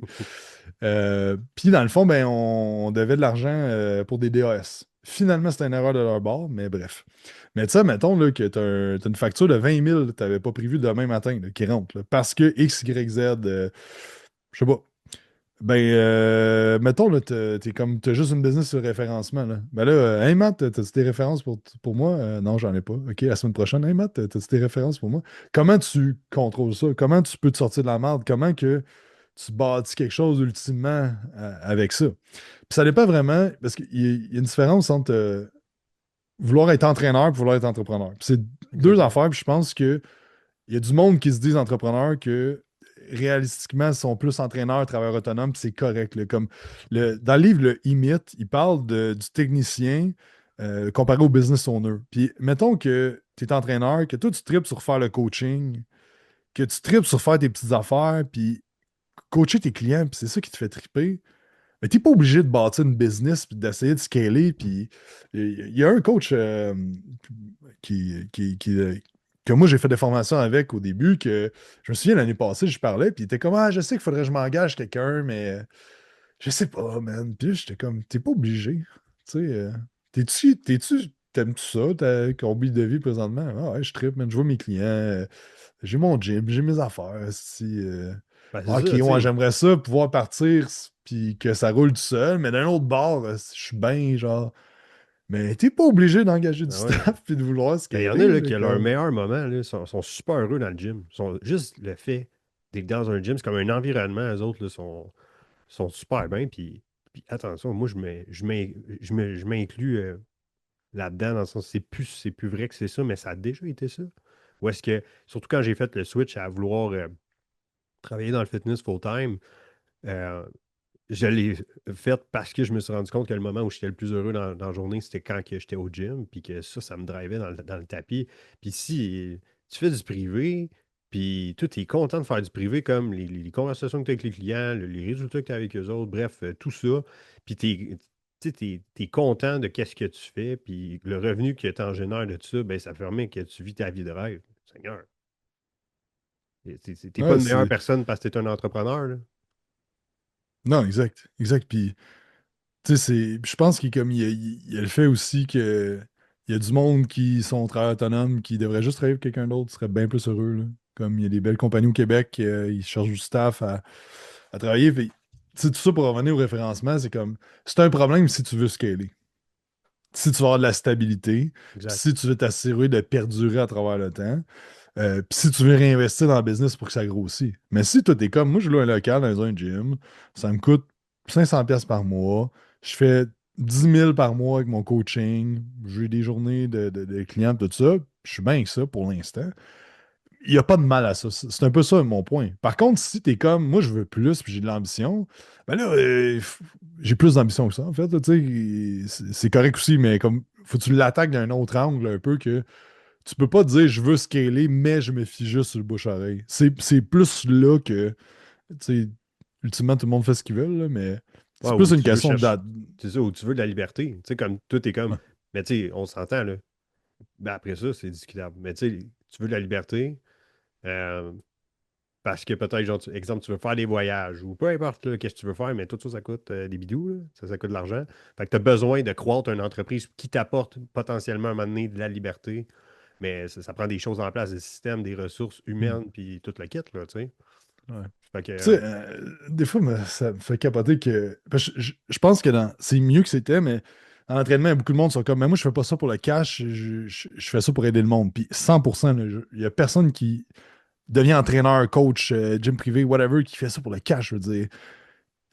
Puis, dans le fond, ben, on devait de l'argent pour des DAS. Finalement, c'était une erreur de leur bord, mais bref. Mais tu sais, mettons là, que tu as une facture de 20 000 que tu n'avais pas prévu demain matin là, qui rentre là, parce que X, Y, Z, je sais pas. Ben, mettons, là, t'as juste une business sur référencement, là. Ben là, hey Matt, t'as-tu des références pour moi? Non, j'en ai pas. OK, la semaine prochaine, hey Matt, t'as-tu des références pour moi? Comment tu contrôles ça? Comment tu peux te sortir de la merde? Comment que tu bâtis quelque chose ultimement avec ça? Puis ça dépend vraiment, parce qu'il y a une différence entre vouloir être entraîneur et vouloir être entrepreneur. Puis c'est deux Exactement. affaires, puis je pense que il y a du monde qui se disent entrepreneurs que réalistiquement sont plus entraîneurs, travailleurs autonomes, puis c'est correct. Là. Comme dans le livre, le E-Myth, il parle du technicien comparé au business owner. Puis mettons que tu es entraîneur, que toi tu tripes sur faire le coaching, que tu tripes sur faire tes petites affaires, puis coacher tes clients, puis c'est ça qui te fait triper. Mais t'es pas obligé de bâtir une business puis d'essayer de scaler. Puis il y a un coach que moi j'ai fait des formations avec au début que je me souviens l'année passée, je parlais, puis il était comme ah, je sais qu'il faudrait que je m'engage quelqu'un, mais je sais pas, man. Puis j'étais comme t'es pas obligé. Tu sais, t'aimes-tu ça, ta combine de vie présentement? Ah ouais, je trippe, man, je vois mes clients, j'ai mon gym, j'ai mes affaires. Si, Ben, c'est ok, ça, tu ouais, sais. j'aimerais ça pouvoir partir puis que ça roule tout seul, mais d'un autre bord, je suis bien genre. Mais t'es pas obligé d'engager du Ah ouais. staff puis de vouloir Ben, il y en a scaler, là, là, qui, à leur comme. meilleur moment, là, sont super heureux dans le gym. Juste le fait d'être dans un gym, c'est comme un environnement, eux autres, là, sont super bien. Puis attention, moi, je m'inclus là-dedans, dans le sens, c'est plus vrai que c'est ça, mais ça a déjà été ça. Ou est-ce que, surtout quand j'ai fait le switch à vouloir travailler dans le fitness full-time, euh, je l'ai fait parce que je me suis rendu compte que le moment où j'étais le plus heureux dans la journée, c'était quand que j'étais au gym, puis que ça me drivait dans le tapis. Puis si tu fais du privé, puis toi, tu es content de faire du privé, comme les conversations que tu as avec les clients, les résultats que tu as avec eux autres, bref, tout ça, puis tu es content de qu'est-ce que tu fais, puis le revenu que tu en génères de tout ça, ben, ça permet que tu vis ta vie de rêve. Seigneur. T'es pas Ouais, une meilleure personne parce que t'es un entrepreneur, là. Non, exact. Exact. Puis, tu sais, je pense qu'il comme, il y a le fait aussi que il y a du monde qui sont travailleurs autonomes qui devraient juste travailler avec quelqu'un d'autre, serait bien plus heureux, là. Comme il y a des belles compagnies au Québec, ils cherchent du staff à travailler. Fait, tu sais, tout ça pour revenir au référencement, c'est comme, c'est un problème si tu veux scaler. Si tu veux avoir de la stabilité, puis Exact. si tu veux t'assurer de perdurer à travers le temps, puis si tu veux réinvestir dans le business pour que ça grossit. Mais si toi, t'es comme, moi, je loue un local dans un gym, ça me coûte 500 pièces par mois, je fais 10 000 par mois avec mon coaching, j'ai des journées de clients, tout ça, je suis bien avec ça pour l'instant. Il n'y a pas de mal à ça. C'est un peu ça mon point. Par contre, si t'es comme, moi, je veux plus, puis j'ai de l'ambition, ben là, j'ai plus d'ambition que ça, en fait. Là, tu sais, c'est correct aussi, mais comme, faut que tu l'attaques d'un autre angle un peu que tu peux pas dire je veux scaler, mais je me fie juste sur le bouche-oreille. C'est plus là que, tu sais, ultimement, tout le monde fait ce qu'il veut, là, mais Ouais, c'est plus ou une tu veux question chercher. d'ad. C'est ça, ou tu veux de la liberté. Tu sais, comme tout est comme. Ouais. Mais tu sais, on s'entend, là. Ben après ça, c'est discutable. Mais tu sais, tu veux de la liberté. euh, Parce que peut-être, genre, exemple, tu veux faire des voyages ou peu importe là, qu'est-ce que tu veux faire, mais tout ça, ça coûte des bidous, là. Ça coûte de l'argent. Fait que tu as besoin de croître une entreprise qui t'apporte potentiellement à un moment donné de la liberté, mais ça prend des choses en place, des systèmes, des ressources Hmm. humaines, puis toute la kit, là, tu sais. Ouais. Fait que, Tu sais, des fois, ça me fait capoter que. Parce que je pense que c'est mieux que c'était, mais en entraînement, il y a beaucoup de monde qui sont comme, mais moi, je fais pas ça pour le cash, je fais ça pour aider le monde. Puis 100%, là, il y a personne qui devient entraîneur, coach, gym privé, whatever, qui fait ça pour le cash. Je veux dire,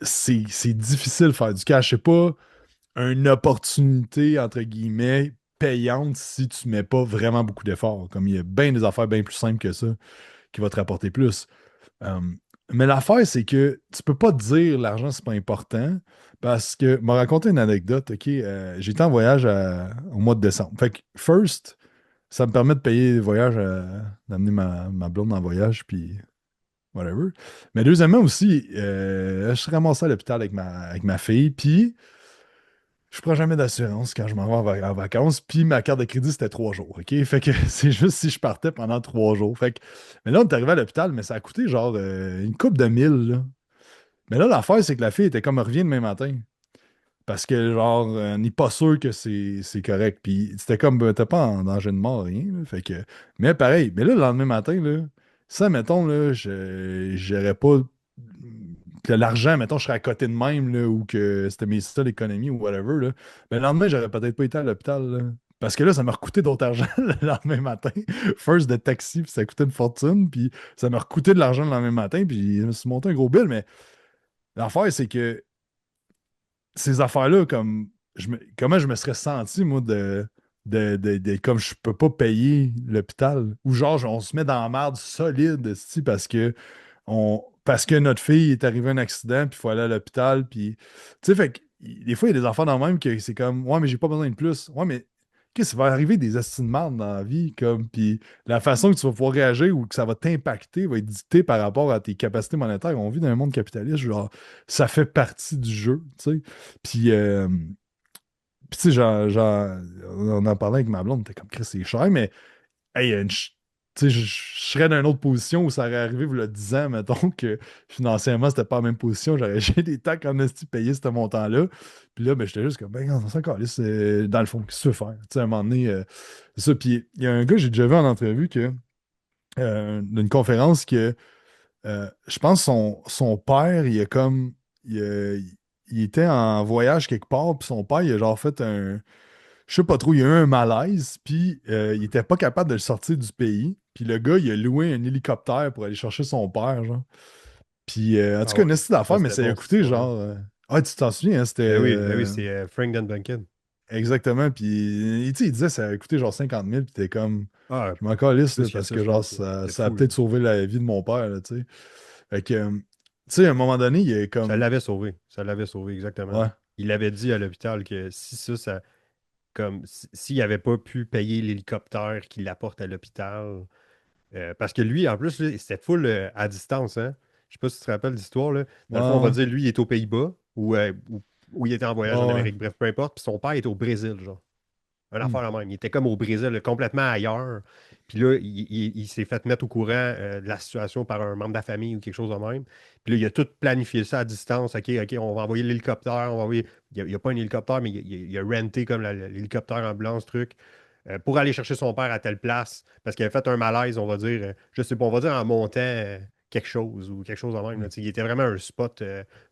c'est difficile de faire du cash. C'est pas une opportunité, entre guillemets, payante si tu mets pas vraiment beaucoup d'efforts. Comme il y a bien des affaires bien plus simples que ça qui vont te rapporter plus. Euh, mais l'affaire, c'est que tu peux pas te dire l'argent, c'est pas important parce que, m'a raconté une anecdote, OK? J'étais en voyage au mois de décembre. Fait que, first, ça me permet de payer le voyage, d'amener ma blonde en voyage, puis whatever. Mais deuxièmement aussi, je suis ramassé à l'hôpital avec ma fille, puis je prends jamais d'assurance quand je m'en vais en vacances, puis ma carte de crédit, c'était 3 jours, OK? Fait que c'est juste si je partais pendant 3 jours. Fait que, mais là, on est arrivé à l'hôpital, mais ça a coûté genre une coupe de mille, là. Mais là, l'affaire, c'est que la fille était comme revient demain matin. Parce que, genre, on n'est pas sûr que c'est correct. Puis c'était comme, t'es pas en danger de mort, rien, là. Fait que, mais pareil, mais là, le lendemain matin, là, ça, mettons, là, j'aurais pas. Que l'argent, mettons, je serais à côté de même, là, ou que c'était mes seules économies ou whatever, là. Mais le lendemain, j'aurais peut-être pas été à l'hôpital, là. Parce que là, ça m'a recouté d'autres argent le lendemain matin. First de taxi, puis ça coûtait une fortune, puis ça m'a recouté de l'argent le lendemain matin, puis je me suis monté un gros bill, mais l'affaire, c'est que ces affaires-là, comme comment je me serais senti, moi, comme je peux pas payer l'hôpital. Ou genre, on se met dans la merde solide, esti, parce que notre fille est arrivée à un accident, puis il faut aller à l'hôpital, puis. Tu sais, fait que des fois, il y a des enfants dans le même que c'est comme, ouais, mais j'ai pas besoin de plus. Ouais, mais qu'est-ce qui va arriver des estis de merde dans la vie, comme, puis la façon que tu vas pouvoir réagir ou que ça va t'impacter va être dictée par rapport à tes capacités monétaires. On vit dans un monde capitaliste, genre, ça fait partie du jeu, tu sais. Puis, tu sais, on en parlait avec ma blonde, t'es comme, Chris, c'est cher, mais hey, tu sais, je serais dans une autre position où ça aurait arrivé il y a 10 ans, mettons, que financièrement, c'était pas la même position. J'ai des taxes en esti payé ce montant-là. Puis là, ben, j'étais juste comme, ben, on s'en calisse, dans le fond, qu'est-ce que tu veux faire? Tu sais, à un moment donné, c'est ça. Puis il y a un gars que j'ai déjà vu en entrevue d'une conférence que je pense son père, il a comme. Il, il était en voyage quelque part, puis son père, il a genre fait un. Je sais pas trop, il y a eu un malaise, puis il était pas capable de le sortir du pays. Puis le gars, il a loué un hélicoptère pour aller chercher son père, genre. Puis en tout Ah cas, ouais. une petite Ah, d'affaires, mais c'était ça a bon, cette coûté histoire-là. genre. Ah, tu t'en souviens, hein, c'était. Ben oui, c'est Frank Duncan. Exactement. Puis tu sais, il disait ça a coûté genre 50 000, puis t'es comme. Ah, Je m'en calisse, là, plus que parce ça, que je genre, pense, là. ça, C'était ça a fou, là. peut-être sauvé la vie de mon père, là, tu sais. Fait que, tu sais, à un moment donné, il est Ça comme. l'avait sauvé. Ça l'avait sauvé, exactement. Ouais. Il avait dit à l'hôpital que si ça, comme s'il n'avait pas pu payer l'hélicoptère qui l'apporte à l'hôpital. Parce que lui, en plus, là, c'était full à distance, hein. Je sais pas si tu te rappelles l'histoire, là. Dans Ouais, le fond, on va ouais. dire, lui, il est aux Pays-Bas ou où il était en voyage en Ouais, ouais. Amérique, bref, peu importe. Puis son père est au Brésil, genre. Un Hmm. affaire la même. Il était comme au Brésil, là, complètement ailleurs. Puis là, il s'est fait mettre au courant de la situation par un membre de la famille ou quelque chose de même. Puis là, il a tout planifié ça à distance. OK, OK, on va envoyer l'hélicoptère. On va envoyer... Il n'y a, pas un hélicoptère, mais il a renté comme l'hélicoptère ambulance, truc, pour aller chercher son père à telle place. Parce qu'il avait fait un malaise, on va dire, je sais pas, on va dire en montant quelque chose ou quelque chose de même. Hmm. Là. Il était vraiment un spot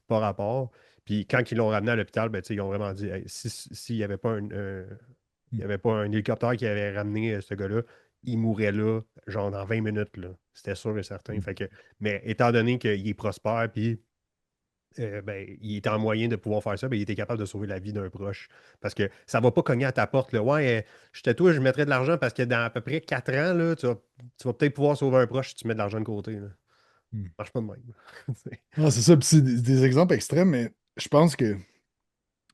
par rapport. Puis quand ils l'ont ramené à l'hôpital, ben, ils ont vraiment dit hey, s'il n'y avait pas il Hmm. n'y avait pas un hélicoptère qui avait ramené ce gars-là, il mourrait là, genre dans 20 minutes. Là. C'était sûr et certain. Hmm. Fait que, mais étant donné qu'il est prospère, puis ben, il était en moyen de pouvoir faire ça, ben, il était capable de sauver la vie d'un proche. Parce que ça ne va pas cogner à ta porte. Là. Ouais, j'étais toi, je mettrais de l'argent parce que dans à peu près 4 ans, là, tu vas peut-être pouvoir sauver un proche si tu mets de l'argent de côté. Là. Ça Hmm. marche pas de même. Non, c'est ça. Puis c'est des exemples extrêmes, mais je pense que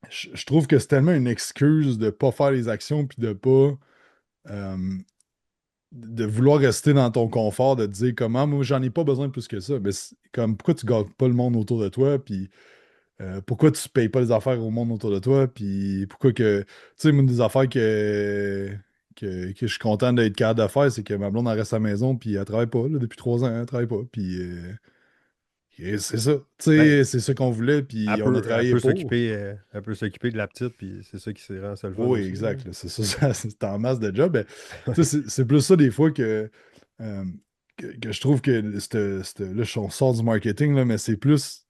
je trouve que c'est tellement une excuse de pas faire les actions puis de pas euh, de vouloir rester dans ton confort, de te dire comment moi j'en ai pas besoin de plus que ça. Mais comme pourquoi tu gardes pas le monde autour de toi, puis pourquoi tu payes pas les affaires au monde autour de toi, puis pourquoi que tu sais, une des affaires que je suis content d'être capable de faire, c'est que ma blonde elle reste à la maison, puis elle travaille pas là, depuis 3 ans, elle travaille pas, puis et c'est ça, tu Ben, sais, c'est ça qu'on voulait, puis on a elle travaillé peut pour. s'occuper elle peut s'occuper de la petite, puis c'est ça qui rend ça le fun Oui, aussi. exact. Là, c'est ça, c'est en masse de job. Mais, tu sais, c'est plus ça des fois euh, que je trouve que là, on sort du marketing, là, mais c'est plus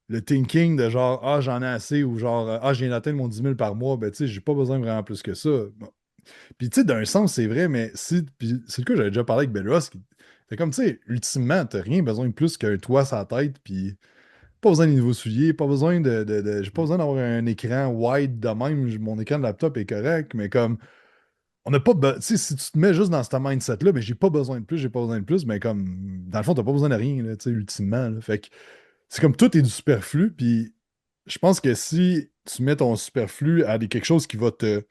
le thinking de genre, ah, j'en ai assez ou genre, ah, je viens d'atteindre mon 10 000 par mois, ben, tu sais, j'ai pas besoin vraiment plus que ça. Bon. Puis, tu sais, d'un sens, c'est vrai, mais puis c'est le cas, j'avais déjà parlé avec Ben Ross. C'est comme, tu sais, ultimement, t'as rien besoin de plus qu'un toit sur la tête, puis pas besoin de nouveaux souliers, pas besoin j'ai pas Mm. besoin d'avoir un écran wide de même. Mon écran de laptop est correct, mais comme, on n'a pas. Tu sais, si tu te mets juste dans ce mindset-là, ben, j'ai pas besoin de plus, j'ai pas besoin de plus, mais comme, dans le fond, t'as pas besoin de rien, là, tu sais, ultimement. Là. Fait que c'est comme tout est du superflu, puis je pense que si tu mets ton superflu à quelque chose qui va te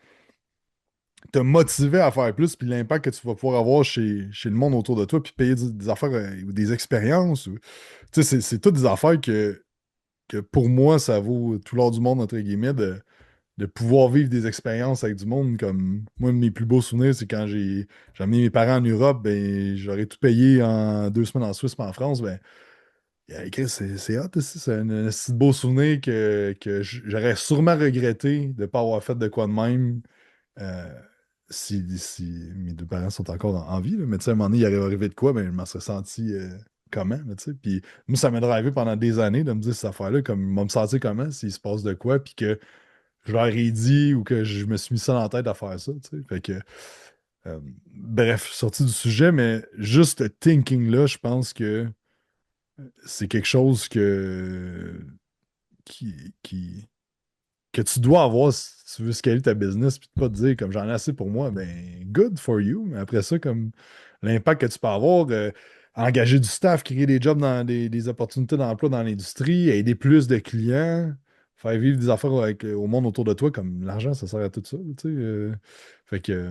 motiver à faire plus, puis l'impact que tu vas pouvoir avoir chez le monde autour de toi, puis payer des affaires ou des expériences, tu sais, c'est toutes des affaires que pour moi, ça vaut tout l'or du monde, entre guillemets, de pouvoir vivre des expériences avec du monde. Comme moi, mes plus beaux souvenirs, c'est quand j'ai amené mes parents en Europe, ben, j'aurais tout payé en 2 semaines en Suisse, mais en France, ben, Chris, c'est hot, aussi. C'est un si beau souvenir que j'aurais sûrement regretté de ne pas avoir fait de quoi de même euh, si mes deux parents sont encore en vie. Là. Mais tu sais, à un moment donné, il aurait arrivé de quoi, ben, je m'en serais senti comment, là, tu sais. Puis moi, ça m'a drivé pendant des années de me dire cette affaire-là, comme, je vais me sentir comment s'il se passe de quoi, puis que je leur ai dit ou que je me suis mis ça dans la tête à faire ça, tu sais. Fait que, bref, sorti du sujet, mais juste le thinking-là, je pense que c'est quelque chose qui, qui, que tu dois avoir si tu veux scaler ta business, puis de pas te dire, comme j'en ai assez pour moi, ben, good for you. Mais après ça, comme l'impact que tu peux avoir, engager du staff, créer des jobs dans des opportunités d'emploi dans l'industrie, aider plus de clients, faire vivre des affaires au monde autour de toi, comme l'argent, ça sert à tout ça, tu sais. Fait que,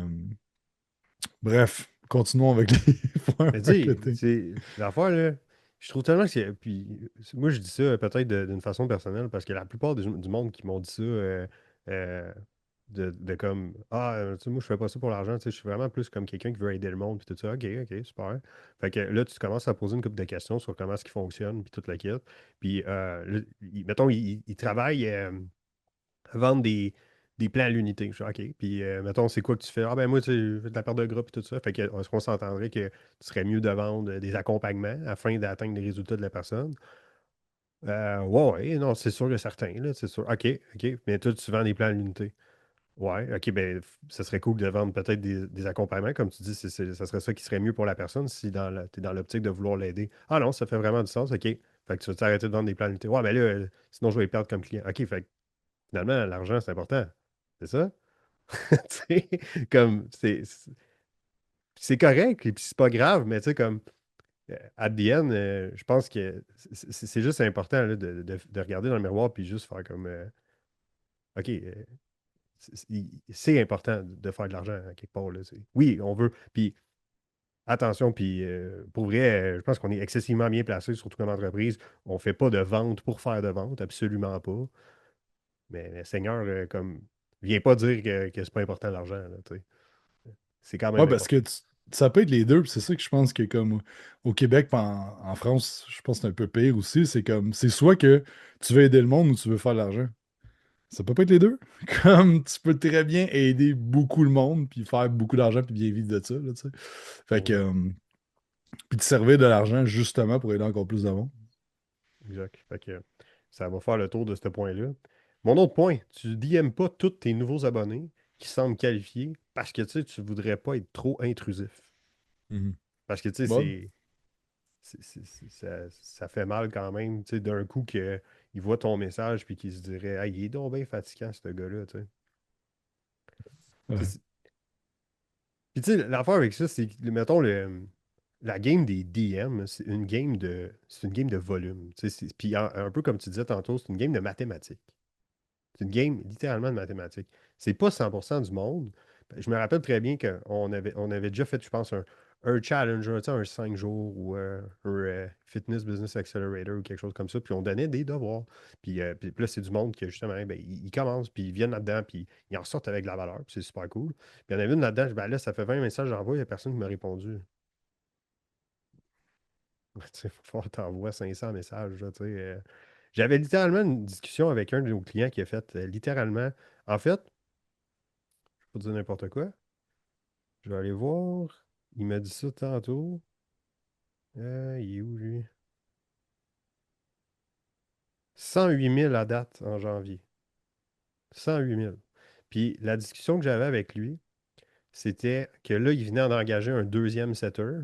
bref, continuons avec les points Mais dis, marketing. c'est l'affaire, là, je trouve tellement que c'est. Puis, moi, je dis ça peut-être d'une façon personnelle, parce que la plupart du monde qui m'ont dit ça, euh, de comme, ah, tu sais, moi, je fais pas ça pour l'argent, tu sais, je suis vraiment plus comme quelqu'un qui veut aider le monde, puis tout ça. Ok, ok, super. Fait que là, tu commences à poser une couple de questions sur comment est-ce qu'il fonctionne, puis toute la quête. Puis, là, mettons, il travaille. Vendre des plans à l'unité. Je suis OK. Puis, mettons, c'est quoi que tu fais? Ah, ben moi, tu sais, je fais de la perte de gras et tout ça. Fait que, est-ce qu'on s'entendrait que tu serais mieux de vendre des accompagnements afin d'atteindre les résultats de la personne? Ouais, ouais, non, c'est sûr et certain, là, c'est sûr. OK, OK. Mais toi, tu vends des plans à l'unité. Ouais, OK, ben, ça serait cool de vendre peut-être des accompagnements. Comme tu dis, ça serait ça qui serait mieux pour la personne si tu es dans l'optique de vouloir l'aider. Ah non, ça fait vraiment du sens. OK. Fait que tu vas t'arrêter de vendre des plans à l'unité. Ouais, ben là, sinon, je vais les perdre comme client. OK, fait que finalement, l'argent, c'est important. C'est ça? Tu sais, comme, c'est correct, et puis c'est pas grave, mais tu sais, comme, at the end, je pense que c'est juste important là, de regarder dans le miroir puis juste faire comme, OK, c'est important de faire de l'argent à quelque part, là. Oui, on veut, puis attention, puis pour vrai, je pense qu'on est excessivement bien placé, surtout comme entreprise. On fait pas de vente pour faire de vente, absolument pas. Mais Seigneur, comme Viens pas dire que c'est pas important l'argent, là, tu sais. C'est quand Ouais, même parce important. que ça peut être les deux, puis c'est ça que je pense que comme au Québec, puis en France, je pense que c'est un peu pire aussi. C'est comme c'est soit que tu veux aider le monde ou tu veux faire de l'argent. Ça peut pas être les deux. Comme tu peux très bien aider beaucoup le monde, puis faire beaucoup d'argent, puis bien vivre de ça, là, tu sais. Fait que, Mhm. puis te servir de l'argent justement pour aider encore plus de monde. Exact. Fait que ça va faire le tour de ce point-là. Mon autre point, tu DM pas tous tes nouveaux abonnés qui semblent qualifiés parce que tu sais, tu voudrais pas être trop intrusif. Mhm. Parce que tu sais, Bon. ça fait mal quand même, tu sais, d'un coup qu'il voit ton message puis qu'il se dirait, ah, il est donc bien fatigant, ce gars-là, tu sais. Tu Ouais. sais, puis tu sais, l'affaire avec ça, c'est que, mettons, la game des DM, c'est une game de volume. Tu sais, puis un peu comme tu disais tantôt, c'est une game de mathématiques. C'est une game littéralement de mathématiques. C'est pas 100% du monde. Je me rappelle très bien qu'on avait déjà fait, je pense, un challenge, tu sais, un 5 jours ou un Fitness Business Accelerator ou quelque chose comme ça. Puis on donnait des devoirs. Puis là, c'est du monde qui, justement, ben, ils commencent, puis ils viennent là-dedans, puis ils en sortent avec de la valeur. Puis c'est super cool. Puis il y en avait une là-dedans, ben là, ça fait 20 messages j'envoie, il n'y a personne qui m'a répondu. Tu sais, faut falloir que t'envoies 500 messages, là, tu sais. J'avais littéralement une discussion avec un de nos clients qui a fait littéralement. En fait, pas dire n'importe quoi. Je vais aller voir. Il m'a dit ça tantôt. Il est où, lui? 108 000 à date en janvier. 108 000. Puis la discussion que j'avais avec lui, c'était que là, il venait d'engager un deuxième setter.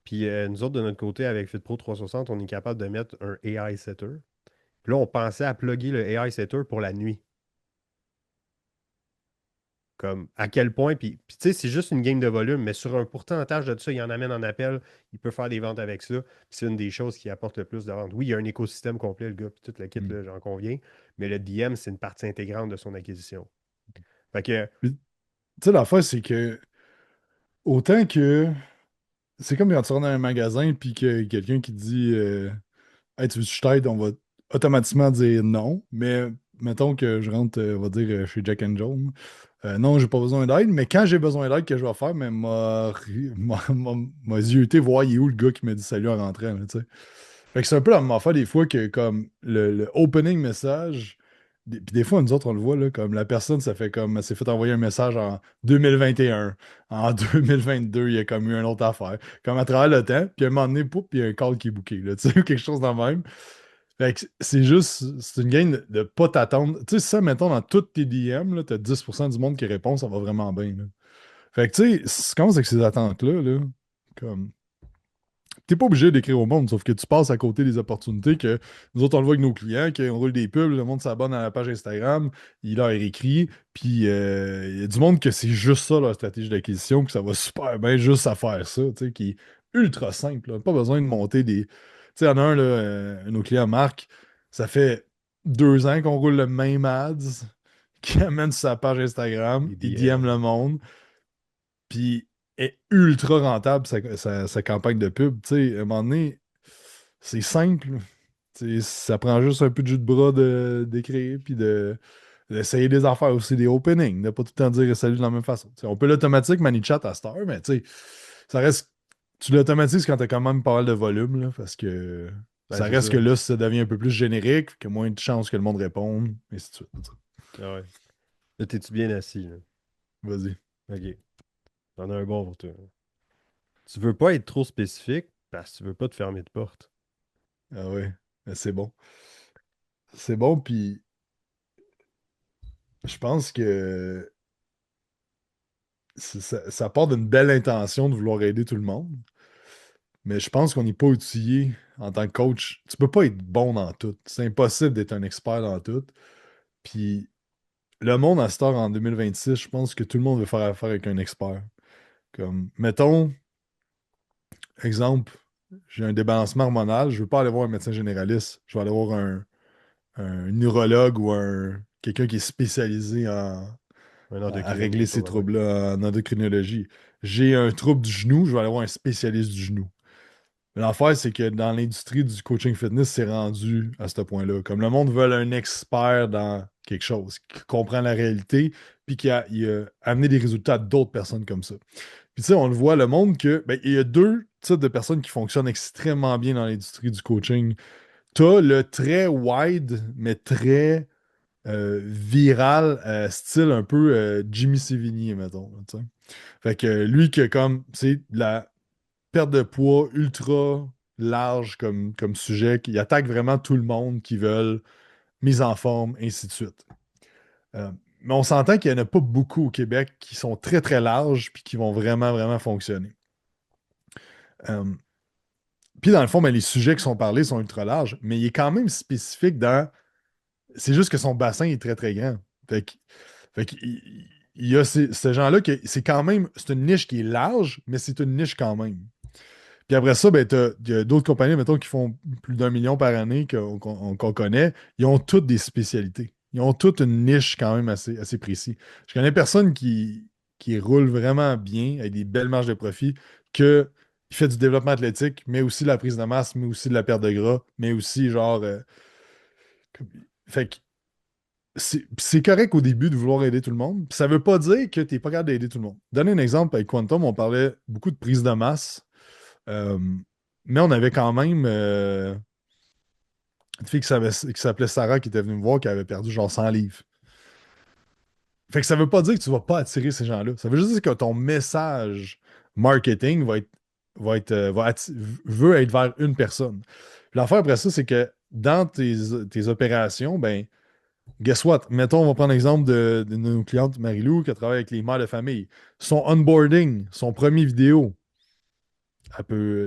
Puis nous autres, de notre côté, avec FitPro 360, on est capable de mettre un AI setter. Puis là, on pensait à plugger le AI setter pour la nuit. Comme à quel point, puis tu sais, c'est juste une game de volume, mais sur un pourcentage de tout ça, il en amène en appel, il peut faire des ventes avec ça. Puis c'est une des choses qui apporte le plus de ventes. Oui, il y a un écosystème complet, le gars, puis toute la kit, Mhm. là, j'en conviens, mais le DM, c'est une partie intégrante de son acquisition. Fait que, Puis, tu sais, l'affaire, c'est que autant que c'est comme quand tu rentres dans un magasin puis que quelqu'un qui te dit Hey, tu veux que je t'aide, on va automatiquement dire non. Mais mettons que je rentre, on va dire, chez Jack and Jones. Non, j'ai pas besoin d'aide, mais quand j'ai besoin d'aide, que je vais faire, mais m'a zioté voir il est où le gars qui m'a dit salut en rentrant, là, tu sais. Fait que c'est un peu la même affaire des fois que comme le opening message, puis des fois nous autres on le voit là, comme la personne ça fait comme elle s'est fait envoyer un message en 2021, en 2022 il y a comme eu une autre affaire, comme à travers le temps, puis à un moment donné, poup, il y a un call qui est booké, là, tu sais, ou quelque chose de même. Fait que c'est juste, c'est une game de pas t'attendre. Tu sais, ça, mettons, dans toutes tes DM, là, t'as 10% du monde qui répond, ça va vraiment bien, là. Fait que, tu sais, c'est comme avec ces attentes-là, là, comme, t'es pas obligé d'écrire au monde, sauf que tu passes à côté des opportunités que nous autres, on le voit avec nos clients, qu'on roule des pubs, le monde s'abonne à la page Instagram, il leur écrit, puis il y a du monde que c'est juste ça, leur stratégie d'acquisition, que ça va super bien juste à faire ça, tu sais, qui est ultra simple, là. Pas besoin de monter des... Tu sais, il y en a un, là, un de nos clients, Marc, ça fait 2 ans qu'on roule le même ads, qui amène sur sa page Instagram, les il DM DM, le monde, puis est ultra rentable sa campagne de pub. Tu sais, à un moment donné, c'est simple. Tu sais, ça prend juste un peu de jus de bras d'écrire, puis d'essayer des affaires aussi, des openings, de pas tout le temps dire salut de la même façon. Tu sais, on peut l'automatique ManyChat à cette heure, mais tu sais, ça reste. Tu l'automatises quand t'as quand même pas mal de volume, là, parce que ben ça c'est reste ça. que là, ça devient un peu plus générique, qu'il y a moins de chances que le monde réponde, et ainsi de suite. Tu sais. Ah ouais. Là, t'es-tu bien assis, là? Vas-y. OK. T'en as un bon pour toi. Tu veux pas être trop spécifique parce que tu veux pas te fermer de porte. Ah ouais, ben, c'est bon. C'est bon, puis je pense que ça part d'une belle intention de vouloir aider tout le monde, mais je pense qu'on n'est pas outillé en tant que coach. Tu peux pas être bon dans tout. C'est impossible d'être un expert dans tout. Puis le monde à cette heure en 2026, je pense que tout le monde veut faire affaire avec un expert. Comme, mettons, exemple, j'ai un débalancement hormonal, je veux pas aller voir un médecin généraliste, je vais aller voir un neurologue ou quelqu'un qui est spécialisé Un à régler endocrinologiste, ces probablement. troubles-là en endocrinologie. J'ai un trouble du genou, je vais aller voir un spécialiste du genou. L'affaire, c'est que dans l'industrie du coaching fitness, c'est rendu à ce point-là. Comme le monde veut un expert dans quelque chose, qui comprend la réalité, puis il a amené des résultats à d'autres personnes comme ça. Puis tu sais, on le voit, le monde que. Ben, il y a deux types de personnes qui fonctionnent extrêmement bien dans l'industrie du coaching. T'as le très wide, mais très viral, style un peu Jimmy Sévigny, mettons. Tu sais. Fait que lui qui a comme, c'est de la perte de poids ultra large comme sujet, qui attaque vraiment tout le monde qui veulent mise en forme, ainsi de suite. Euh, mais on s'entend qu'il n'y en a pas beaucoup au Québec qui sont très très larges puis qui vont vraiment vraiment fonctionner. Euh, puis dans le fond, ben, les sujets qui sont parlés sont ultra larges, mais il est quand même spécifique dans. C'est juste que son bassin est très très grand. Il y a ces gens-là que c'est quand même. C'est une niche qui est large, mais c'est une niche quand même. Puis après ça, ben, il y a d'autres compagnies, mettons, qui font plus d'1 million par année qu'on connaît. Ils ont toutes des spécialités. Ils ont toutes une niche quand même assez précis. Je connais personne qui roule vraiment bien, avec des belles marges de profit, qui fait du développement athlétique, mais aussi de la prise de masse, mais aussi de la perte de gras, mais aussi genre. Comme- fait que c'est correct au début de vouloir aider tout le monde. Puis ça veut pas dire que tu n'es pas capable d'aider tout le monde. Donner un exemple avec Quantum, on parlait beaucoup de prise de masse. Euh, mais on avait quand même une fille qui s'appelait Sarah qui était venue me voir qui avait perdu genre 100 livres. Fait que ça veut pas dire que tu vas pas attirer ces gens-là. Ça veut juste dire que ton message marketing veut être vers une personne. Puis l'affaire après ça, c'est que dans tes opérations, ben, guess what? Mettons, on va prendre l'exemple de nos clientes Marilou qui travaille avec les mères de famille. Son onboarding, son premier vidéo,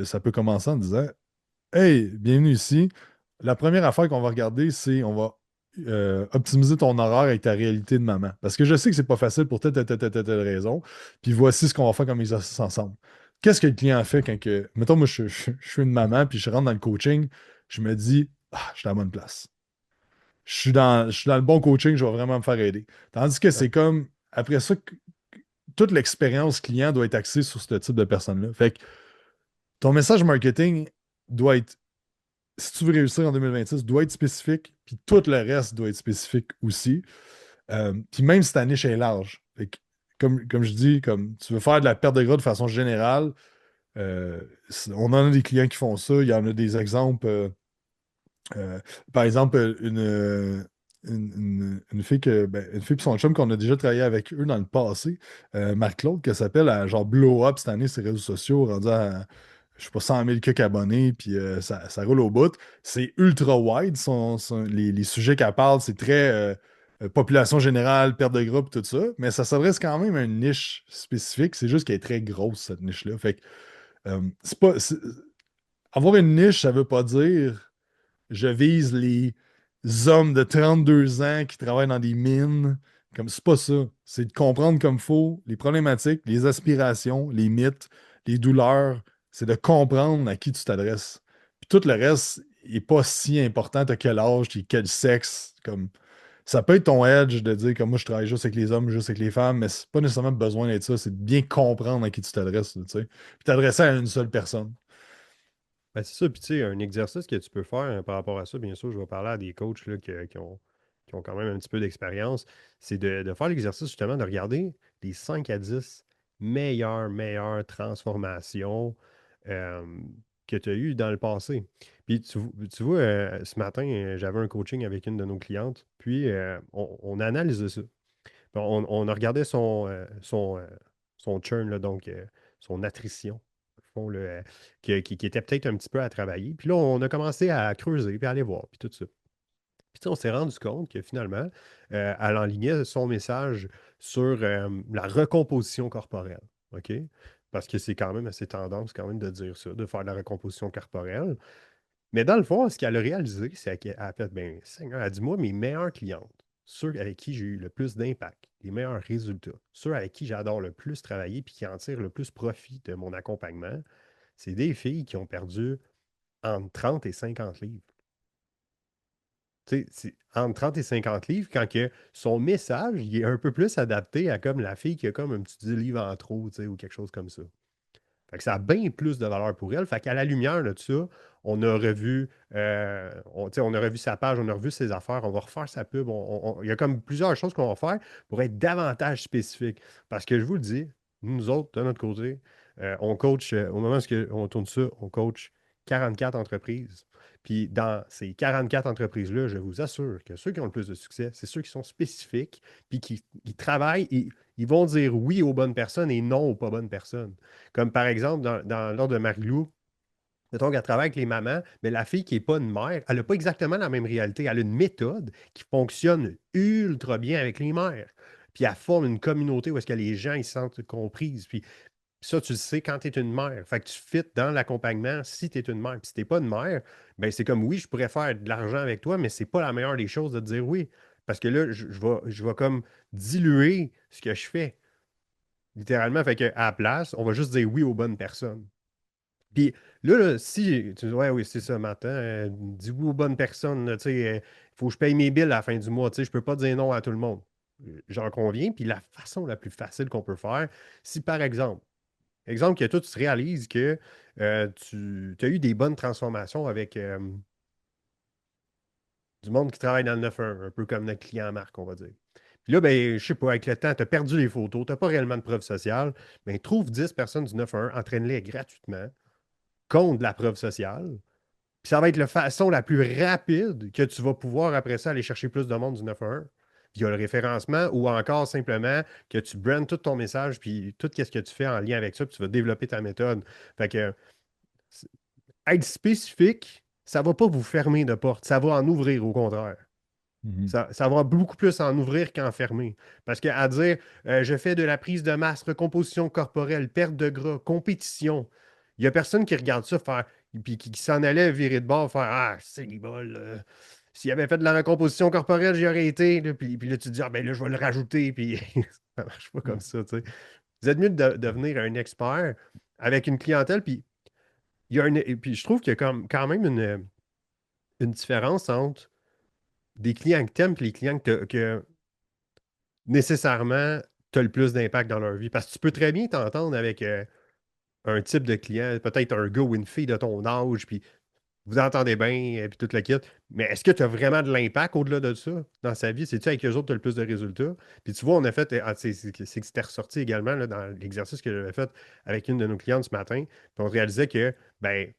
ça peut commencer en disant Hey, bienvenue ici. La première affaire qu'on va regarder, c'est on va optimiser ton horaire avec ta réalité de maman. Parce que je sais que c'est pas facile pour telle raison. Puis voici ce qu'on va faire comme exercice ensemble. Qu'est-ce que le client fait quand que. Mettons, moi, je suis une maman, puis je rentre dans le coaching, je me dis, ah, je suis à la bonne place. Je suis dans le bon coaching, je vais vraiment me faire aider. Tandis que Ouais. c'est comme, après ça, toute l'expérience client doit être axée sur ce type de personne-là. Fait que ton message marketing doit être si tu veux réussir en 2026, doit être spécifique, puis tout le reste doit être spécifique aussi. Puis même si ta niche est large, fait que, comme je dis, comme tu veux faire de la perte de gras de façon générale, euh, on en a des clients qui font ça. Il y en a des exemples. Euh, par exemple, une fille une fille et son chum qu'on a déjà travaillé avec eux dans le passé, Marc-Claude, qui s'appelle à genre blow up cette année sur les réseaux sociaux, rendu à je sais pas, 100 000 quelques abonnés, puis ça roule au bout. C'est ultra wide, les sujets qu'elle parle, c'est très population générale, perte de groupe, tout ça, mais ça s'adresse quand même à une niche spécifique, c'est juste qu'elle est très grosse, cette niche-là. Fait que, c'est pas, avoir une niche, ça veut pas dire je vise les hommes de 32 ans qui travaillent dans des mines. Comme c'est pas ça. C'est de comprendre comme faut les problématiques, les aspirations, les mythes, les douleurs. C'est de comprendre à qui tu t'adresses. Puis tout le reste n'est pas si important. T'as quel âge, t'es quel sexe. Comme ça peut être ton edge de dire que moi je travaille juste avec les hommes, juste avec les femmes, mais c'est pas nécessairement besoin d'être ça. C'est de bien comprendre à qui tu t'adresses, tu sais. Puis t'adresser à une seule personne. Ben, c'est ça, puis tu sais, un exercice que tu peux faire par rapport à ça, bien sûr, je vais parler à des coachs là, qui ont quand même un petit peu d'expérience, c'est de faire l'exercice justement de regarder les 5 à 10 meilleures transformations euh, que tu as eues dans le passé. Puis tu vois, ce matin, j'avais un coaching avec une de nos clientes, puis on a analysé ça. Puis on a regardé son churn, là, donc son attrition, au fond, là, qui était peut-être un petit peu à travailler. Puis là, on a commencé à creuser, puis à aller voir, puis tout ça. Puis tu sais, on s'est rendu compte que finalement, elle enlignait son message sur la recomposition corporelle. OK? Parce que c'est quand même assez tendance quand même de dire ça, de faire de la recomposition corporelle. Mais dans le fond, ce qu'elle a réalisé, c'est qu'elle a fait, ben, Seigneur, elle dit, moi, mes meilleures clientes, ceux avec qui j'ai eu le plus d'impact, les meilleurs résultats, ceux avec qui j'adore le plus travailler puis qui en tirent le plus profit de mon accompagnement, c'est des filles qui ont perdu entre 30 et 50 livres. Tu sais, c'est entre 30 et 50 livres quand que son message il est un peu plus adapté à comme la fille qui a comme un petit 10 livres en trop, tu sais, ou quelque chose comme ça. Fait que ça a bien plus de valeur pour elle. Fait qu'à la lumière de ça, on a revu, tu sais, on a revu sa page, on a revu ses affaires, on va refaire sa pub. Il y a comme plusieurs choses qu'on va faire pour être davantage spécifique. Parce que je vous le dis, nous autres, de notre côté, on coach, au moment où on tourne ça, on coach 44 entreprises. Puis dans ces 44 entreprises-là, je vous assure que ceux qui ont le plus de succès, c'est ceux qui sont spécifiques, puis qui travaillent, ils vont dire oui aux bonnes personnes et non aux pas bonnes personnes. Comme par exemple, dans l'ordre de Marie-Lou, mettons qu'elle travaille avec les mamans, mais la fille qui n'est pas une mère, elle n'a pas exactement la même réalité. Elle a une méthode qui fonctionne ultra bien avec les mères. Puis elle forme une communauté où est-ce que les gens ils se sentent comprises. Puis ça, tu le sais quand tu es une mère. Fait que tu fites dans l'accompagnement si tu es une mère. Puis si tu n'es pas une mère, ben c'est comme oui, je pourrais faire de l'argent avec toi, mais c'est pas la meilleure des choses de te dire oui. Parce que là, je vais comme diluer ce que je fais. Littéralement, fait qu'à la place, on va juste dire oui aux bonnes personnes. Puis là, si tu dis, ouais, oui, c'est ça, Martin, dis oui aux bonnes personnes, là, tu sais, il faut que je paye mes billes à la fin du mois, tu sais, je peux pas dire non à tout le monde. J'en conviens. Puis la façon la plus facile qu'on peut faire, si par exemple que toi, tu te réalises que tu as eu des bonnes transformations avec du monde qui travaille dans le 9-1, un peu comme notre client Marc, on va dire. Puis là, ben, je sais pas, avec le temps, tu as perdu les photos, tu n'as pas réellement de preuve sociale, mais trouve 10 personnes du 9-1, entraîne-les gratuitement contre la preuve sociale. Puis ça va être la façon la plus rapide que tu vas pouvoir après ça aller chercher plus de monde du 911 via le référencement ou encore simplement que tu brandes tout ton message puis tout ce que tu fais en lien avec ça, puis tu vas développer ta méthode. Fait que être spécifique, ça ne va pas vous fermer de porte, ça va en ouvrir au contraire. Mhm. Ça va beaucoup plus en ouvrir qu'en fermer. Parce qu'à dire, je fais de la prise de masse, recomposition corporelle, perte de gras, compétition, il n'y a personne qui regarde ça faire, puis qui s'en allait virer de bord, faire ah, c'est les bols. S'il avait fait de la recomposition corporelle, j'y aurais été. Là. Puis là, tu te dis, ah, ben là, je vais le rajouter. Puis ça marche pas comme Ouais. ça. Tu sais. Vous êtes mieux de devenir un expert avec une clientèle. Puis, et puis je trouve qu'il y a quand même une différence entre des clients que tu aimes et les clients que nécessairement tu as le plus d'impact dans leur vie. Parce que tu peux très bien t'entendre avec un type de client, peut-être un gars ou une fille de ton âge, puis vous entendez bien, et puis toute la kit. Mais est-ce que tu as vraiment de l'impact au-delà de ça dans sa vie? C'est-tu avec eux autres tu as le plus de résultats? Puis tu vois, on a fait, c'est que c'était ressorti également là, dans l'exercice que j'avais fait avec une de nos clientes ce matin. Puis on réalisait que, ben,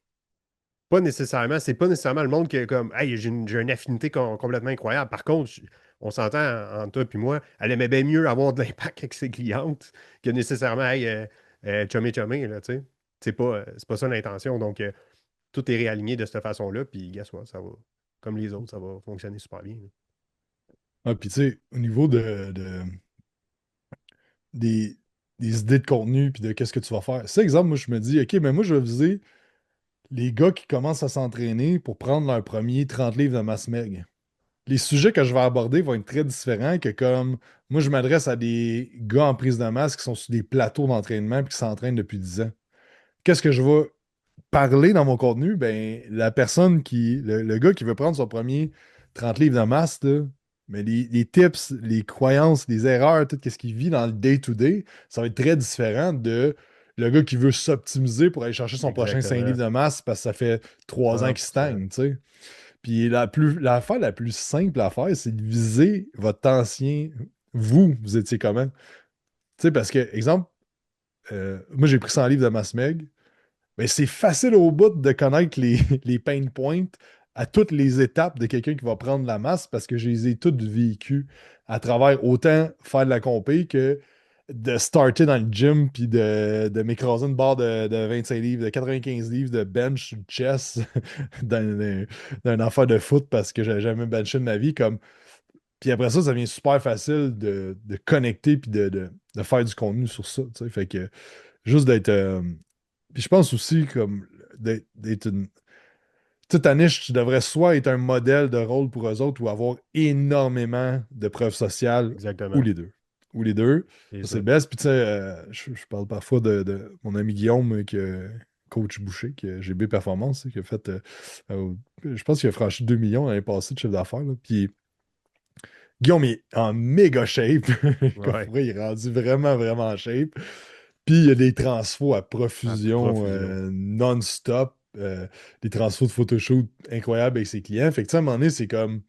pas nécessairement, c'est pas nécessairement le monde qui est comme, hey, j'ai une affinité complètement incroyable. Par contre, on s'entend entre toi et moi, elle aimait bien mieux avoir de l'impact avec ses clientes que nécessairement, hey, chummy chummy, là, tu sais. C'est pas ça l'intention. Donc, tout est réaligné de cette façon-là, puis guess what, ça va, comme les autres, ça va fonctionner super bien. Là. Ah, puis tu sais, au niveau des, des idées de contenu puis de qu'est-ce que tu vas faire. C'est exemple, moi je me dis, OK, mais moi je vais viser les gars qui commencent à s'entraîner pour prendre leur premier 30 livres de masse maigre. Les sujets que je vais aborder vont être très différents que comme moi je m'adresse à des gars en prise de masse qui sont sur des plateaux d'entraînement puis qui s'entraînent depuis 10 ans. Qu'est-ce que je vais parler dans mon contenu? Ben, la personne le gars qui veut prendre son premier 30 livres de masse, là, mais les tips, les croyances, les erreurs, tout ce qu'il vit dans le day-to-day, ça va être très différent de le gars qui veut s'optimiser pour aller chercher son prochain 5 livres Exactement. de masse parce que ça fait 3 ans qu'il 100%. stagne, tu sais. Puis l'affaire la plus simple à faire, c'est de viser votre ancien. Vous étiez comment? Tu sais, parce que, exemple, moi j'ai pris 100 livres de masse meg. Mais c'est facile au bout de connaître les pain points à toutes les étapes de quelqu'un qui va prendre la masse parce que je les ai toutes vécues à travers autant faire de la compé que de starter dans le gym puis de m'écraser une barre de 25 livres, de 95 livres de bench sur le chest d'un affaire de foot parce que j'avais jamais benché de ma vie. Puis après ça, ça devient super facile de connecter puis de faire du contenu sur ça. Tu sais. Fait que juste d'être. Puis je pense aussi comme d'être une. Tu sais, ta niche, tu devrais soit être un modèle de rôle pour eux autres ou avoir énormément de preuves sociales ou Exactement. les deux. Ou les deux. C'est Ça, c'est ça. le best. Puis tu sais, je parle parfois de mon ami Guillaume, coach Boucher, qui est GB Performance, qui a fait. Je pense qu'il a franchi 2 millions l'année passée de chiffre d'affaires. Là. Puis Guillaume est en méga shape. Comme pour Ouais. vrai, il est rendu vraiment, vraiment en shape. Puis il y a des transfos à À profusion profusion. non-stop, des transfos de photoshoot incroyables avec ses clients. Fait que tu sais, à un moment donné, c'est comme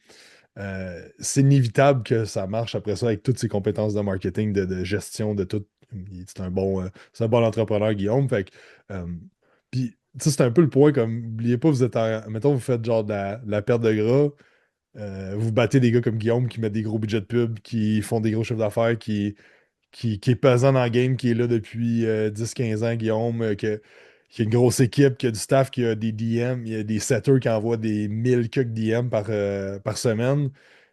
c'est inévitable que ça marche après ça avec toutes ses compétences de marketing, de gestion, de tout. C'est un bon entrepreneur, Guillaume. Fait que, euh, puis, tu sais, c'est un peu le point comme, n'oubliez pas, mettons, vous faites genre de la perte de gras, vous battez des gars comme Guillaume qui mettent des gros budgets de pub, qui font des gros chiffres d'affaires, qui est pesant dans le game, qui est là depuis 10-15 ans, Guillaume, qui a une grosse équipe, qui a du staff, qui a des DM, il y a des setters qui envoient des 1000 cucks DM par semaine.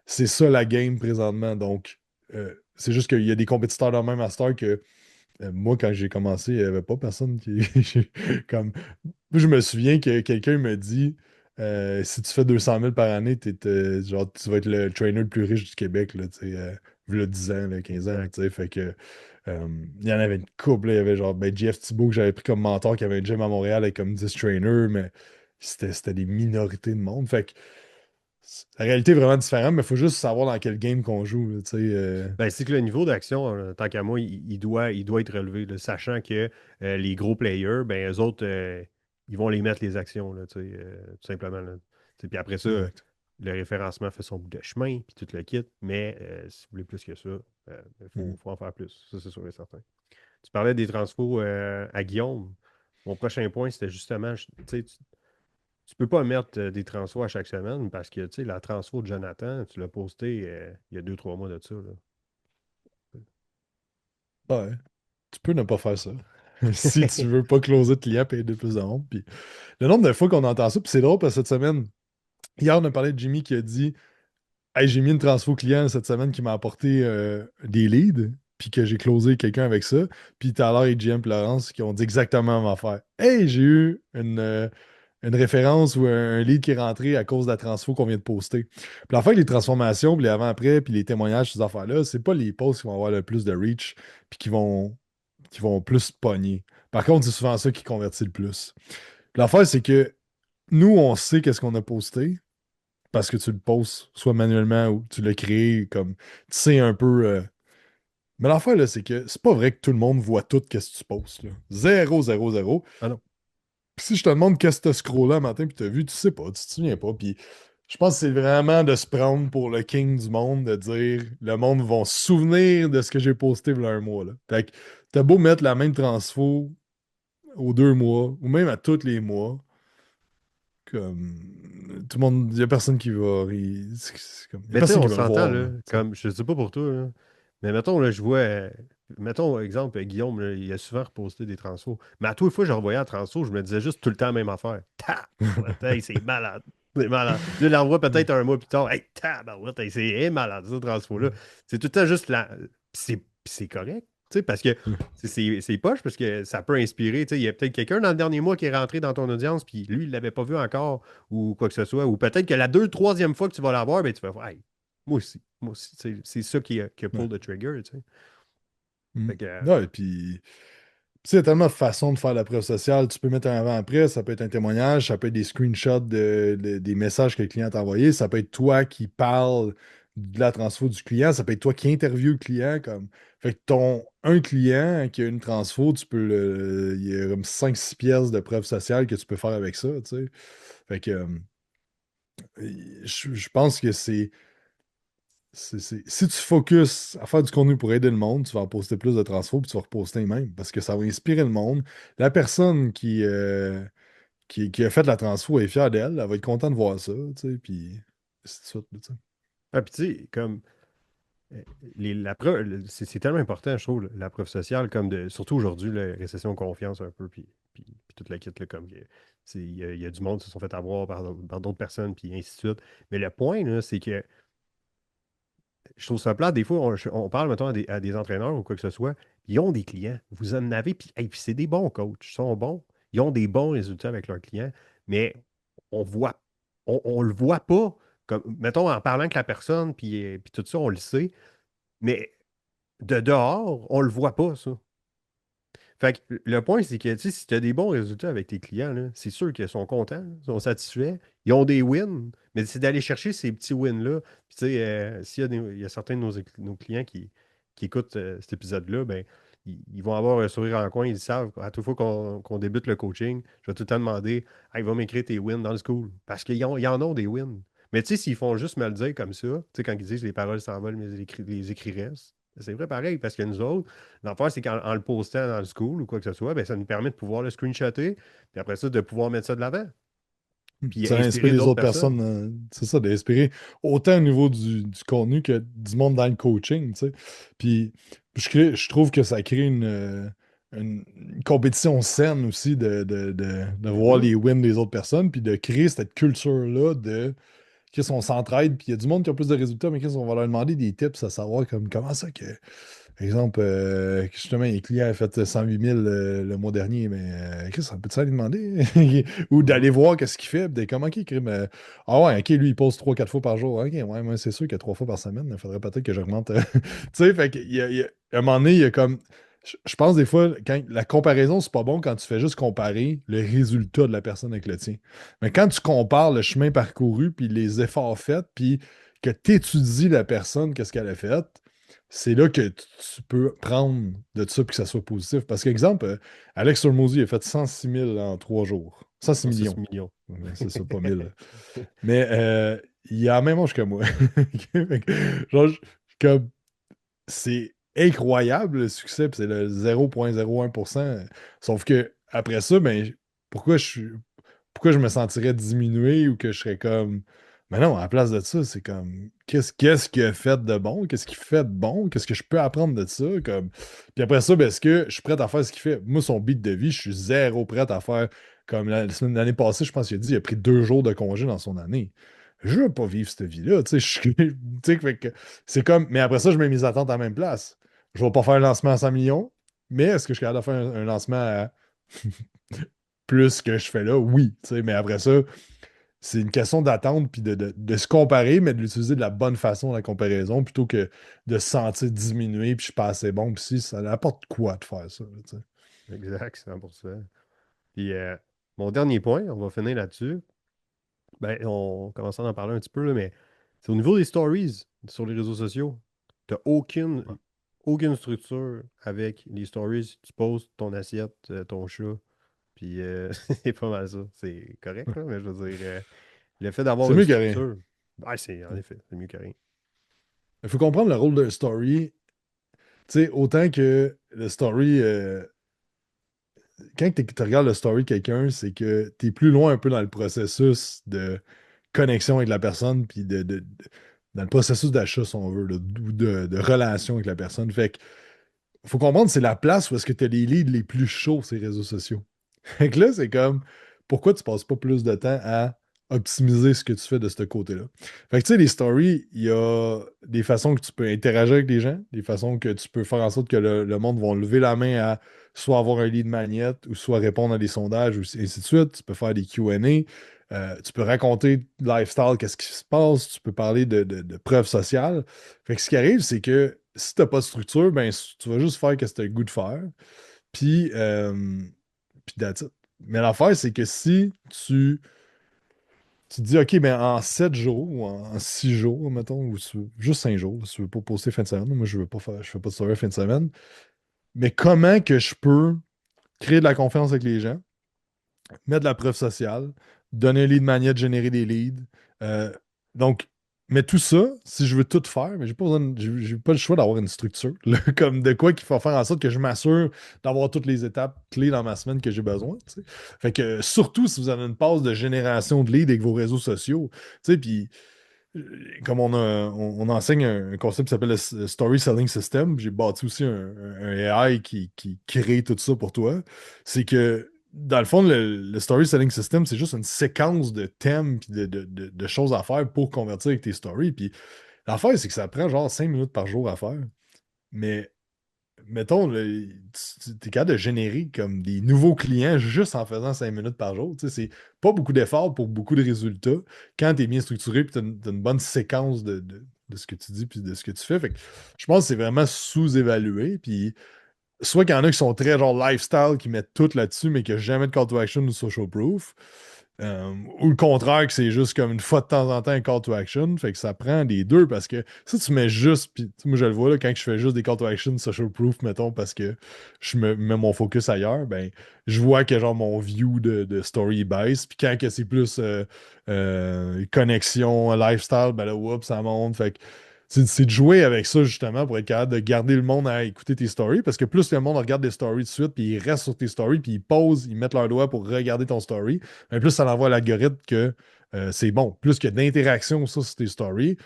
C'est ça la game présentement. Donc, c'est juste qu'il y a des compétiteurs dans le même master que moi, quand j'ai commencé, il n'y avait pas personne qui. Comme... Moi, je me souviens que quelqu'un me dit si tu fais 200 000 par année, genre, tu vas être le trainer le plus riche du Québec, là, tu sais, v'là 10 ans, là, 15 ans, Exact. tu sais. Fait que. Il y en avait une couple, là. Il y avait genre Jeff Thibault que j'avais pris comme mentor, qui avait un gym à Montréal avec comme 10 trainers, mais c'était des minorités de monde. Fait que la réalité est vraiment différente, mais il faut juste savoir dans quel game qu'on joue, là, tu sais. Ben, c'est que le niveau d'action, tant qu'à moi, il doit être relevé, là, sachant que les gros players, ben, eux autres, ils vont les mettre les actions, là, tu sais, tout simplement. Là. Tu sais, puis après ça, Exact. le référencement fait son bout de chemin, puis tout le kit, mais si vous voulez plus que ça, il faut, Mhm. faut en faire plus. Ça, c'est sûr et certain. Tu parlais des transfos à Guillaume. Mon prochain point, c'était justement, tu sais, tu peux pas mettre des transfos à chaque semaine parce que, tu sais, la transfo de Jonathan, tu l'as posté il y a 2-3 mois de ça, là. Ouais. Tu peux ne pas faire ça. Si tu veux pas closer de clients, payer de plus de monde. Puis le nombre de fois qu'on entend ça, puis c'est drôle parce que cette semaine, hier, on a parlé de Jimmy qui a dit hey, j'ai mis une transfo client cette semaine qui m'a apporté des leads, puis que j'ai closé quelqu'un avec ça. Puis tout à l'heure, EGM et Laurence qui ont dit exactement la même affaire. Hey, j'ai eu une référence ou un lead qui est rentré à cause de la transfo qu'on vient de poster. Puis la fin, les transformations, puis les avant-après, puis les témoignages, ces affaires-là, c'est pas les posts qui vont avoir le plus de reach, puis qui vont plus pogner. Par contre, c'est souvent ça qui convertit le plus. Puis l'affaire, c'est que nous, on sait qu'est-ce qu'on a posté parce que tu le postes soit manuellement ou tu l'as créé comme tu sais un peu. Mais l'affaire, là, c'est que c'est pas vrai que tout le monde voit tout qu'est-ce que tu postes, là. Zéro, zéro, zéro. Ah non. Puis si je te demande qu'est-ce que tu as scrollé un matin puis t'as vu, tu sais pas, tu te souviens pas. Puis je pense que c'est vraiment de se prendre pour le king du monde, de dire le monde va se souvenir de ce que j'ai posté il y a un mois, là. Fait que t'as beau mettre la même transfo aux 2 mois ou même à tous les mois. Comme tout le monde, il n'y a personne qui va. Il y a Mais tu sais, personne qui on va le s'entend, voir, là, là, tu sais. comme, je sais pas pour toi, là, mais mettons, là, je vois, mettons, exemple, Guillaume, là, il a souvent reposté des transfos, mais à tous les fois que je revoyais la transfo, je me disais juste tout le temps la même affaire. Tabarouette, hey, c'est malade. C'est malade. Là, il l'envoie peut-être un mois plus tard. Hey, tabarouette, hey, c'est malade, cette transfo-là. C'est tout le temps juste la. C'est correct, tu sais, parce que c'est poche, parce que ça peut inspirer. Tu sais, il y a peut-être quelqu'un dans le dernier mois qui est rentré dans ton audience, puis lui, il l'avait pas vu encore, ou quoi que ce soit. Ou peut-être que la troisième fois que tu vas la voir, ben, tu vas faire, hey, moi aussi. Moi aussi. C'est ça qui a Ouais. pull the trigger, tu sais. Mm. Fait que, Ouais, puis, tu sais, il y a tellement de façons de faire la preuve sociale. Tu peux mettre un avant-après, ça peut être un témoignage, ça peut être des screenshots des messages que le client t'a envoyés, ça peut être toi qui parles de la transfo du client, ça peut être toi qui interviewe le client. Comme... Fait que un client qui a une transfo, il y a comme 5-6 pièces de preuve sociale que tu peux faire avec ça, tu sais. Fait que je pense que si tu focuses à faire du contenu pour aider le monde, tu vas en poster plus de transfo puis tu vas reposter les mêmes parce que ça va inspirer le monde. La personne qui a fait la transfo est fière d'elle, elle va être contente de voir ça, tu sais, puis c'est ça, tu sais. ah, puis tu sais, comme, euh, la preuve, c'est tellement important, je trouve, la preuve sociale, comme surtout aujourd'hui, la récession de confiance un peu, puis toute la kit, là, comme, il y a du monde qui se sont fait avoir par d'autres personnes, puis ainsi de suite. Mais le point, là, c'est que je trouve ça plate. Des fois, on parle, mettons, à des entraîneurs ou quoi que ce soit. Ils ont des clients. Vous en avez. Puis, hey, puis c'est des bons coachs. Ils sont bons. Ils ont des bons résultats avec leurs clients. Mais on voit, on le voit pas. Comme, mettons, en parlant avec la personne, puis tout ça, on le sait. Mais de dehors, on le voit pas, ça. Fait que le point, c'est que tu sais, si tu as des bons résultats avec tes clients, là, c'est sûr qu'ils sont contents, ils sont satisfaits, ils ont des wins, mais c'est d'aller chercher ces petits wins-là. Puis, tu sais, s'il y a, il y a certains de nos clients qui écoutent cet épisode-là, ben, ils vont avoir un sourire en coin, ils savent. À toute fois qu'on débute le coaching, je vais tout le temps demander, hey, va m'écrire tes wins dans le school. Parce ils en ont des wins. Mais tu sais, s'ils font juste me le dire comme ça, tu sais, quand ils disent les paroles s'envolent, mais les écrits restent, c'est vrai pareil, parce que nous autres, l'affaire, c'est qu'en le postant dans le school ou quoi que ce soit, ben, ça nous permet de pouvoir le screenshotter, puis après ça, de pouvoir mettre ça de l'avant, puis Ça inspire inspirer les d'autres autres personnes. personnes, c'est ça, d'inspirer autant au niveau du contenu que du monde dans le coaching, tu sais. Puis je trouve que ça crée une compétition saine aussi de voir Mhm. les wins des autres personnes, puis de créer cette culture-là de Chris, on s'entraide, puis il y a du monde qui a plus de résultats, mais Chris, on va leur demander des tips à savoir comme comment ça que, par exemple, justement, un client a fait 108 000 le mois dernier, mais Chris, on peut-tu aller demander? Ou Mhm. d'aller voir qu'est-ce qu'il fait, puis de comment il crée. Ah ouais, ok, lui, il pose 3 4 fois par jour. Ok, ouais, moi, c'est sûr que 3 fois par semaine, il faudrait peut-être que j'augmente. Tu sais, fait qu'il à un moment donné, il y a comme. Je pense des fois, quand la comparaison, c'est pas bon quand tu fais juste comparer le résultat de la personne avec le tien. Mais quand tu compares le chemin parcouru, puis les efforts faits, puis que tu étudies la personne, qu'est-ce qu'elle a fait, c'est là que tu peux prendre de ça puis que ça soit positif. Parce qu'exemple, Alex Hormozy a fait 106 000 en 3 jours. 106 Oh, 6 millions. millions. C'est ça, pas 1000. Mais il a la même âge que moi. Fait que, genre, comme, c'est incroyable le succès, puis c'est le 0,01%. Sauf que après ça, ben, pourquoi je suis pourquoi je me sentirais diminué ou que je serais comme. Mais non, à la place de ça, c'est comme. Qu'est-ce qu'il a fait de bon? Qu'est-ce qu'il fait de bon? Qu'est-ce que je peux apprendre de ça? Comme. Puis après ça, ben, est-ce que je suis prêt à faire ce qu'il fait? Moi, son beat de vie, je suis zéro prêt à faire. Comme l'année passée, je pense qu'il a dit qu'il a pris 2 jours de congé dans son année. Je veux pas vivre cette vie-là. Tu sais, tu sais, fait que c'est comme. Mais après ça, je mets mes attentes à la même place. Je vais pas faire un lancement à 100 millions, mais est-ce que je suis capable de faire un lancement à plus que je fais là? Oui. Tu sais, mais après ça, c'est une question d'attendre puis de se comparer, mais de l'utiliser de la bonne façon, la comparaison, plutôt que de se sentir diminuer puis je suis pas assez bon. Puis si, ça apporte quoi de faire ça? Là, tu sais? Exact, 100%. Puis mon dernier point, on va finir là-dessus. Ben, on commence à en parler un petit peu, là, mais c'est au niveau des stories sur les réseaux sociaux. Tu n'as Ouais. aucune structure avec les stories. Tu poses ton assiette, ton chat, puis c'est pas mal ça. C'est correct, là, mais je veux dire, le fait d'avoir C'est une mieux que rien. structure, ouais, c'est en effet, c'est mieux que rien. Il faut comprendre le rôle d'un story. Tu sais, autant que le story, quand tu regardes le story de quelqu'un, c'est que tu es plus loin un peu dans le processus de connexion avec la personne, puis dans le processus d'achat, si on veut, là, ou de relation avec la personne. Fait que faut comprendre, c'est la place où est-ce que tu as les leads les plus chauds, ces réseaux sociaux. Fait que là, c'est comme, pourquoi tu passes pas plus de temps à optimiser ce que tu fais de ce côté-là? Fait que tu sais, les stories, il y a des façons que tu peux interagir avec les gens, des façons que tu peux faire en sorte que le monde va lever la main à soit avoir un lead magnet ou soit répondre à des sondages ou ainsi de suite. Tu peux faire des Q&A. Tu peux raconter lifestyle, qu'est-ce qui se passe, tu peux parler de preuves sociales. Fait que ce qui arrive, c'est que si tu n'as pas de structure, ben, tu vas juste faire ce que tu as le goût de faire. Puis, that's it. Mais l'affaire, c'est que si tu te dis, OK, ben en 7 jours ou en 6 jours, mettons, ou juste 5 jours, si tu veux pas poster fin de semaine, moi je veux pas faire, je fais pas de story fin de semaine, mais comment que je peux créer de la confiance avec les gens, mettre de la preuve sociale, donner un lead magnet, générer des leads. Euh, donc, mais tout ça, si je veux tout faire, mais j'ai pas le choix d'avoir une structure, là, comme de quoi qu'il faut faire en sorte que je m'assure d'avoir toutes les étapes clés dans ma semaine que j'ai besoin. Tu sais. Fait que surtout si vous avez une passe de génération de leads avec vos réseaux sociaux, tu sais, puis comme on enseigne un concept qui s'appelle le Story Selling System, j'ai bâti aussi un AI qui crée tout ça pour toi. C'est que, dans le fond, le Story Selling System, c'est juste une séquence de thèmes et de choses à faire pour convertir avec tes stories. Puis l'affaire, c'est que ça prend genre 5 minutes par jour à faire. Mais mettons, tu es capable de générer comme des nouveaux clients juste en faisant 5 minutes par jour. Tu sais, c'est pas beaucoup d'efforts pour beaucoup de résultats quand tu es bien structuré et tu as, une bonne séquence de ce que tu dis puis de ce que tu fais. Fait que je pense que c'est vraiment sous-évalué. Puis soit qu'il y en a qui sont très genre lifestyle, qui mettent tout là-dessus, mais qui n'ont jamais de call to action ou social proof. Ou le contraire, que c'est juste comme une fois de temps en temps un call to action. Fait que ça prend les deux parce que si tu mets juste, puis moi je le vois là, quand je fais juste des call to action social proof, mettons, parce que je me mets mon focus ailleurs, ben je vois que genre mon view de story baisse. Puis quand que c'est plus connexion, lifestyle, ben là, oups, ça monte. Fait que c'est de jouer avec ça justement pour être capable de garder le monde à écouter tes stories. Parce que plus le monde regarde des stories de suite, puis ils restent sur tes stories, puis ils posent, ils mettent leur doigt pour regarder ton story, ben, plus ça l'envoie à l'algorithme que c'est bon. Plus que d'interaction ça, sur tes stories,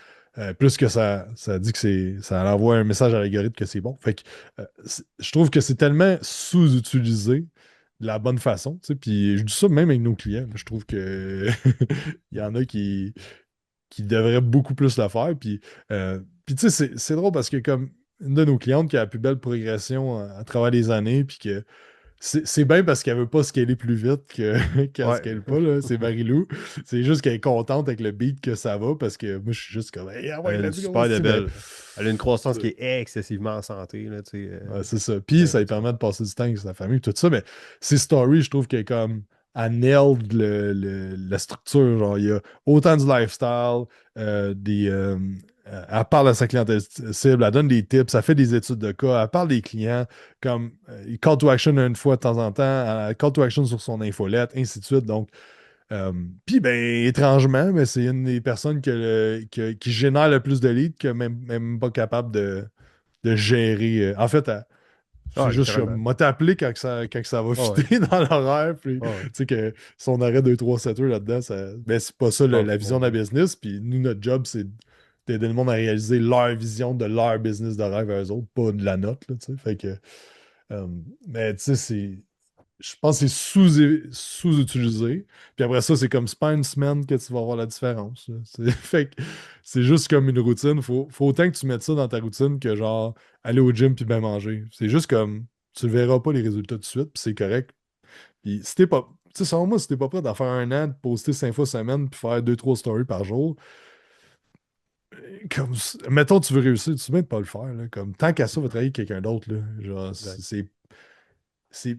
plus que ça dit que ça envoie un message à l'algorithme que c'est bon. Fait que je trouve que c'est tellement sous-utilisé de la bonne façon. Tu sais, puis je dis ça même avec nos clients. Je trouve que il y en a qui devraient beaucoup plus le faire. Puis tu sais, c'est drôle parce que comme une de nos clientes qui a la plus belle progression à travers les années, puis que c'est bien parce qu'elle veut pas scaler plus vite qu'elle Ouais. scale pas, là. C'est Marilou. C'est juste qu'elle est contente avec le beat que ça va parce que moi, je suis juste comme, hey, ah Elle ouais, a une let's go super de aussi, mais belle. Elle a une croissance qui est excessivement en santé, là, tu sais. ouais, c'est ça. Puis ça lui permet de passer du temps avec sa famille, tout ça. Mais ses stories, je trouve qu'elle est comme, elle nailed la structure. Genre, il y a autant du lifestyle, elle parle à sa clientèle cible, elle donne des tips, elle fait des études de cas, elle parle des clients, comme call to action une fois de temps en temps, call to action sur son infolette, ainsi de suite. Donc, puis, ben, étrangement, mais c'est une des personnes qui génère le plus de leads, que même pas capable de gérer. En fait, c'est Ah, juste, je littéralement. m'a t'appelé quand que ça va Ah ouais. fitter dans l'horaire. Puis, Ah ouais. tu sais, que si on aurait 2, 3 setters là-dedans, ben, c'est pas ça Ah, la vision mon de la Dieu. business. Puis, nous, notre job, c'est d'aider le monde à réaliser leur vision de leur business de rêve à eux autres, pas de la note, là, tu sais. Fait que, euh, mais tu sais, je pense que c'est sous-utilisé. Puis après ça, c'est comme c'est pas une semaine que tu vas voir la différence, là. Fait que c'est juste comme une routine. Faut autant que tu mettes ça dans ta routine que genre aller au gym puis bien manger. C'est juste comme tu ne verras pas les résultats tout de suite, puis c'est correct. Puis si t'es pas. Tu sais, selon moi, si t'es pas prêt à faire un an, de poster 5 fois semaine, puis faire 2, 3 stories par jour, comme mettons tu veux réussir, tu veux même pas le faire, là. Comme tant qu'à ça, va travailler avec quelqu'un d'autre, là. Genre, Exact. c'est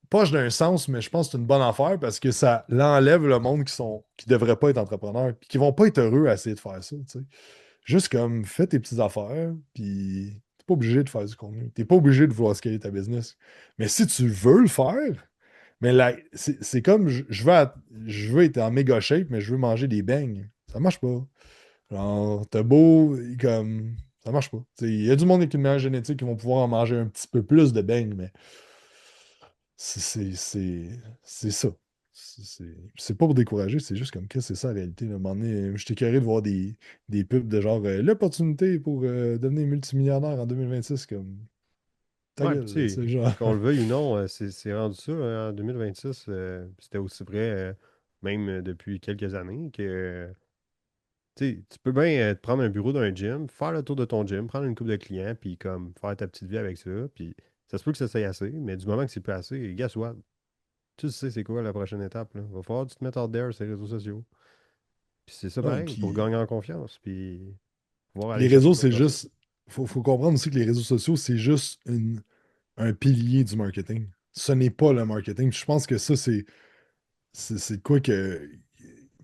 poche d'un sens, mais je pense que c'est une bonne affaire parce que ça l'enlève le monde qui devraient pas être entrepreneurs puis qui vont pas être heureux à essayer de faire ça, tu sais. Juste comme fais tes petites affaires, puis t'es pas obligé de faire du contenu. T'es pas obligé de vouloir scaler ta business. Mais si tu veux le faire, mais là, c'est comme je veux être en méga shape, mais je veux manger des beignes. Ça marche pas. Genre, t'as beau, comme. Ça marche pas. Il y a du monde avec une meilleure génétique qui vont pouvoir en manger un petit peu plus de beignes, mais c'est c'est- c'est- c'est ça. C'est pas pour décourager, c'est juste comme que c'est ça la réalité. Là. À un moment donné, j'étais curieux de voir des pubs de genre l'opportunité pour devenir multimillionnaire en 2026 comme ta Ouais, gueule, puis là, tu sais, c'est genre. qu'on le veuille ou non, c'est rendu ça, hein, en 2026. C'était aussi vrai, même depuis quelques années, que tu sais, tu peux bien te prendre un bureau d'un gym, faire le tour de ton gym, prendre une coupe de clients, puis comme faire ta petite vie avec ça. Puis ça se peut que ça soit assez, mais du moment que c'est plus assez, guess what? Tu sais c'est quoi la prochaine étape, là. Va falloir que tu te mettes out there sur les réseaux sociaux. Puis c'est ça Non, pareil, pour puis gagner en confiance, puis pouvoir aller les chercher réseaux, d'autres c'est personnes. juste. Faut comprendre aussi que les réseaux sociaux, c'est juste un pilier du marketing. Ce n'est pas le marketing. Je pense que ça, c'est de quoi que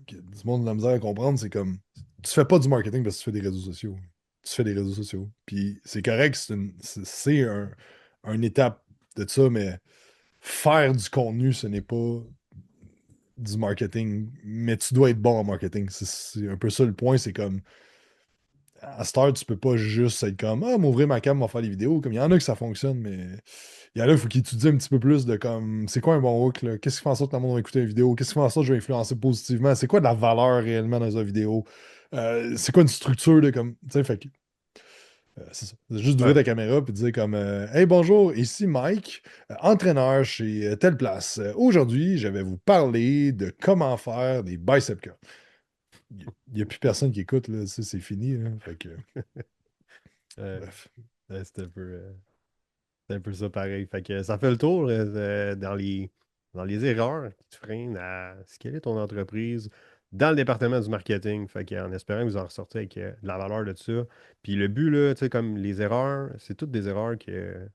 du monde de la misère à comprendre. C'est comme tu fais pas du marketing parce que tu fais des réseaux sociaux. Tu fais des réseaux sociaux. Puis c'est correct, c'est une étape de ça, mais faire du contenu, ce n'est pas du marketing, mais tu dois être bon en marketing. C'est un peu ça le point. C'est comme à cette heure, tu peux pas juste être comme ah, m'ouvrir ma cam, m'en faire des vidéos. Comme il y en a que ça fonctionne, mais il y en a, il faut qu'ils étudient un petit peu plus de comme c'est quoi un bon hook, là? Qu'est-ce qui fait en sorte que le monde va écouter une vidéo? Qu'est-ce qui fait en sorte que je vais influencer positivement? C'est quoi de la valeur réellement dans une vidéo? C'est quoi une structure de comme. Tu sais, fait que c'est ça. C'est juste d'ouvrir Ouais. ta caméra et de dire comme hey bonjour, ici Mike, entraîneur chez telle place. Aujourd'hui, je vais vous parler de comment faire des bicep curls. Il n'y a plus personne qui écoute, là, ça, c'est fini. Là. Fait que, Euh, bref. c'est un peu ça pareil. Fait que ça fait le tour dans les erreurs qui te freinent à scaler ton entreprise dans le département du marketing. Fait qu'en espérant que vous en ressortez avec de la valeur de ça. Puis le but, là, tu sais, comme les erreurs, c'est toutes des erreurs que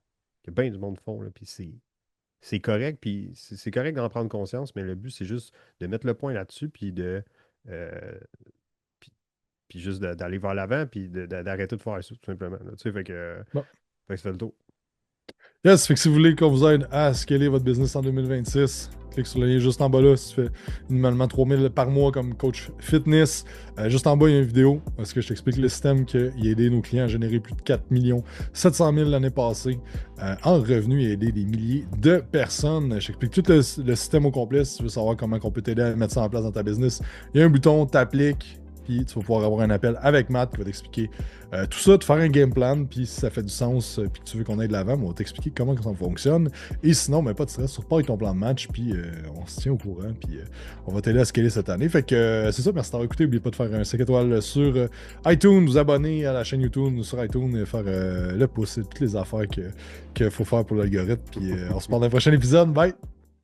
bien du monde font. Là, puis c'est correct, puis c'est correct d'en prendre conscience, mais le but, c'est juste de mettre le point là-dessus, euh, puis, puis juste d'aller vers l'avant, puis d'arrêter de faire ça, tout simplement. Là. Tu sais, Bon. fait que ça fait le tour. Yes, fait que si vous voulez qu'on vous aide à scaler votre business en 2026, clique sur le lien juste en bas là. Si tu fais minimalement 3000 par mois comme coach fitness, juste en bas, il y a une vidéo parce que je t'explique le système qui a aidé nos clients à générer plus de 4 700 000 l'année passée en revenus et aider des milliers de personnes. Je t'explique tout le système au complet si tu veux savoir comment on peut t'aider à mettre ça en place dans ta business. Il y a un bouton, t'appliques, puis tu vas pouvoir avoir un appel avec Matt qui va t'expliquer tout ça, te faire un game plan, puis si ça fait du sens, puis que tu veux qu'on aille de l'avant, on va t'expliquer comment ça fonctionne. Et sinon, pas de stress, sur pas avec ton plan de match, puis on se tient au courant, puis on va t'aider à scaler cette année. Fait que c'est ça, merci d'avoir écouté. N'oubliez pas de faire un 5 étoiles sur iTunes, vous abonner à la chaîne YouTube sur iTunes, et faire le pouce, et toutes les affaires qu'il faut faire pour l'algorithme. Puis on se parle dans le prochain épisode. Bye!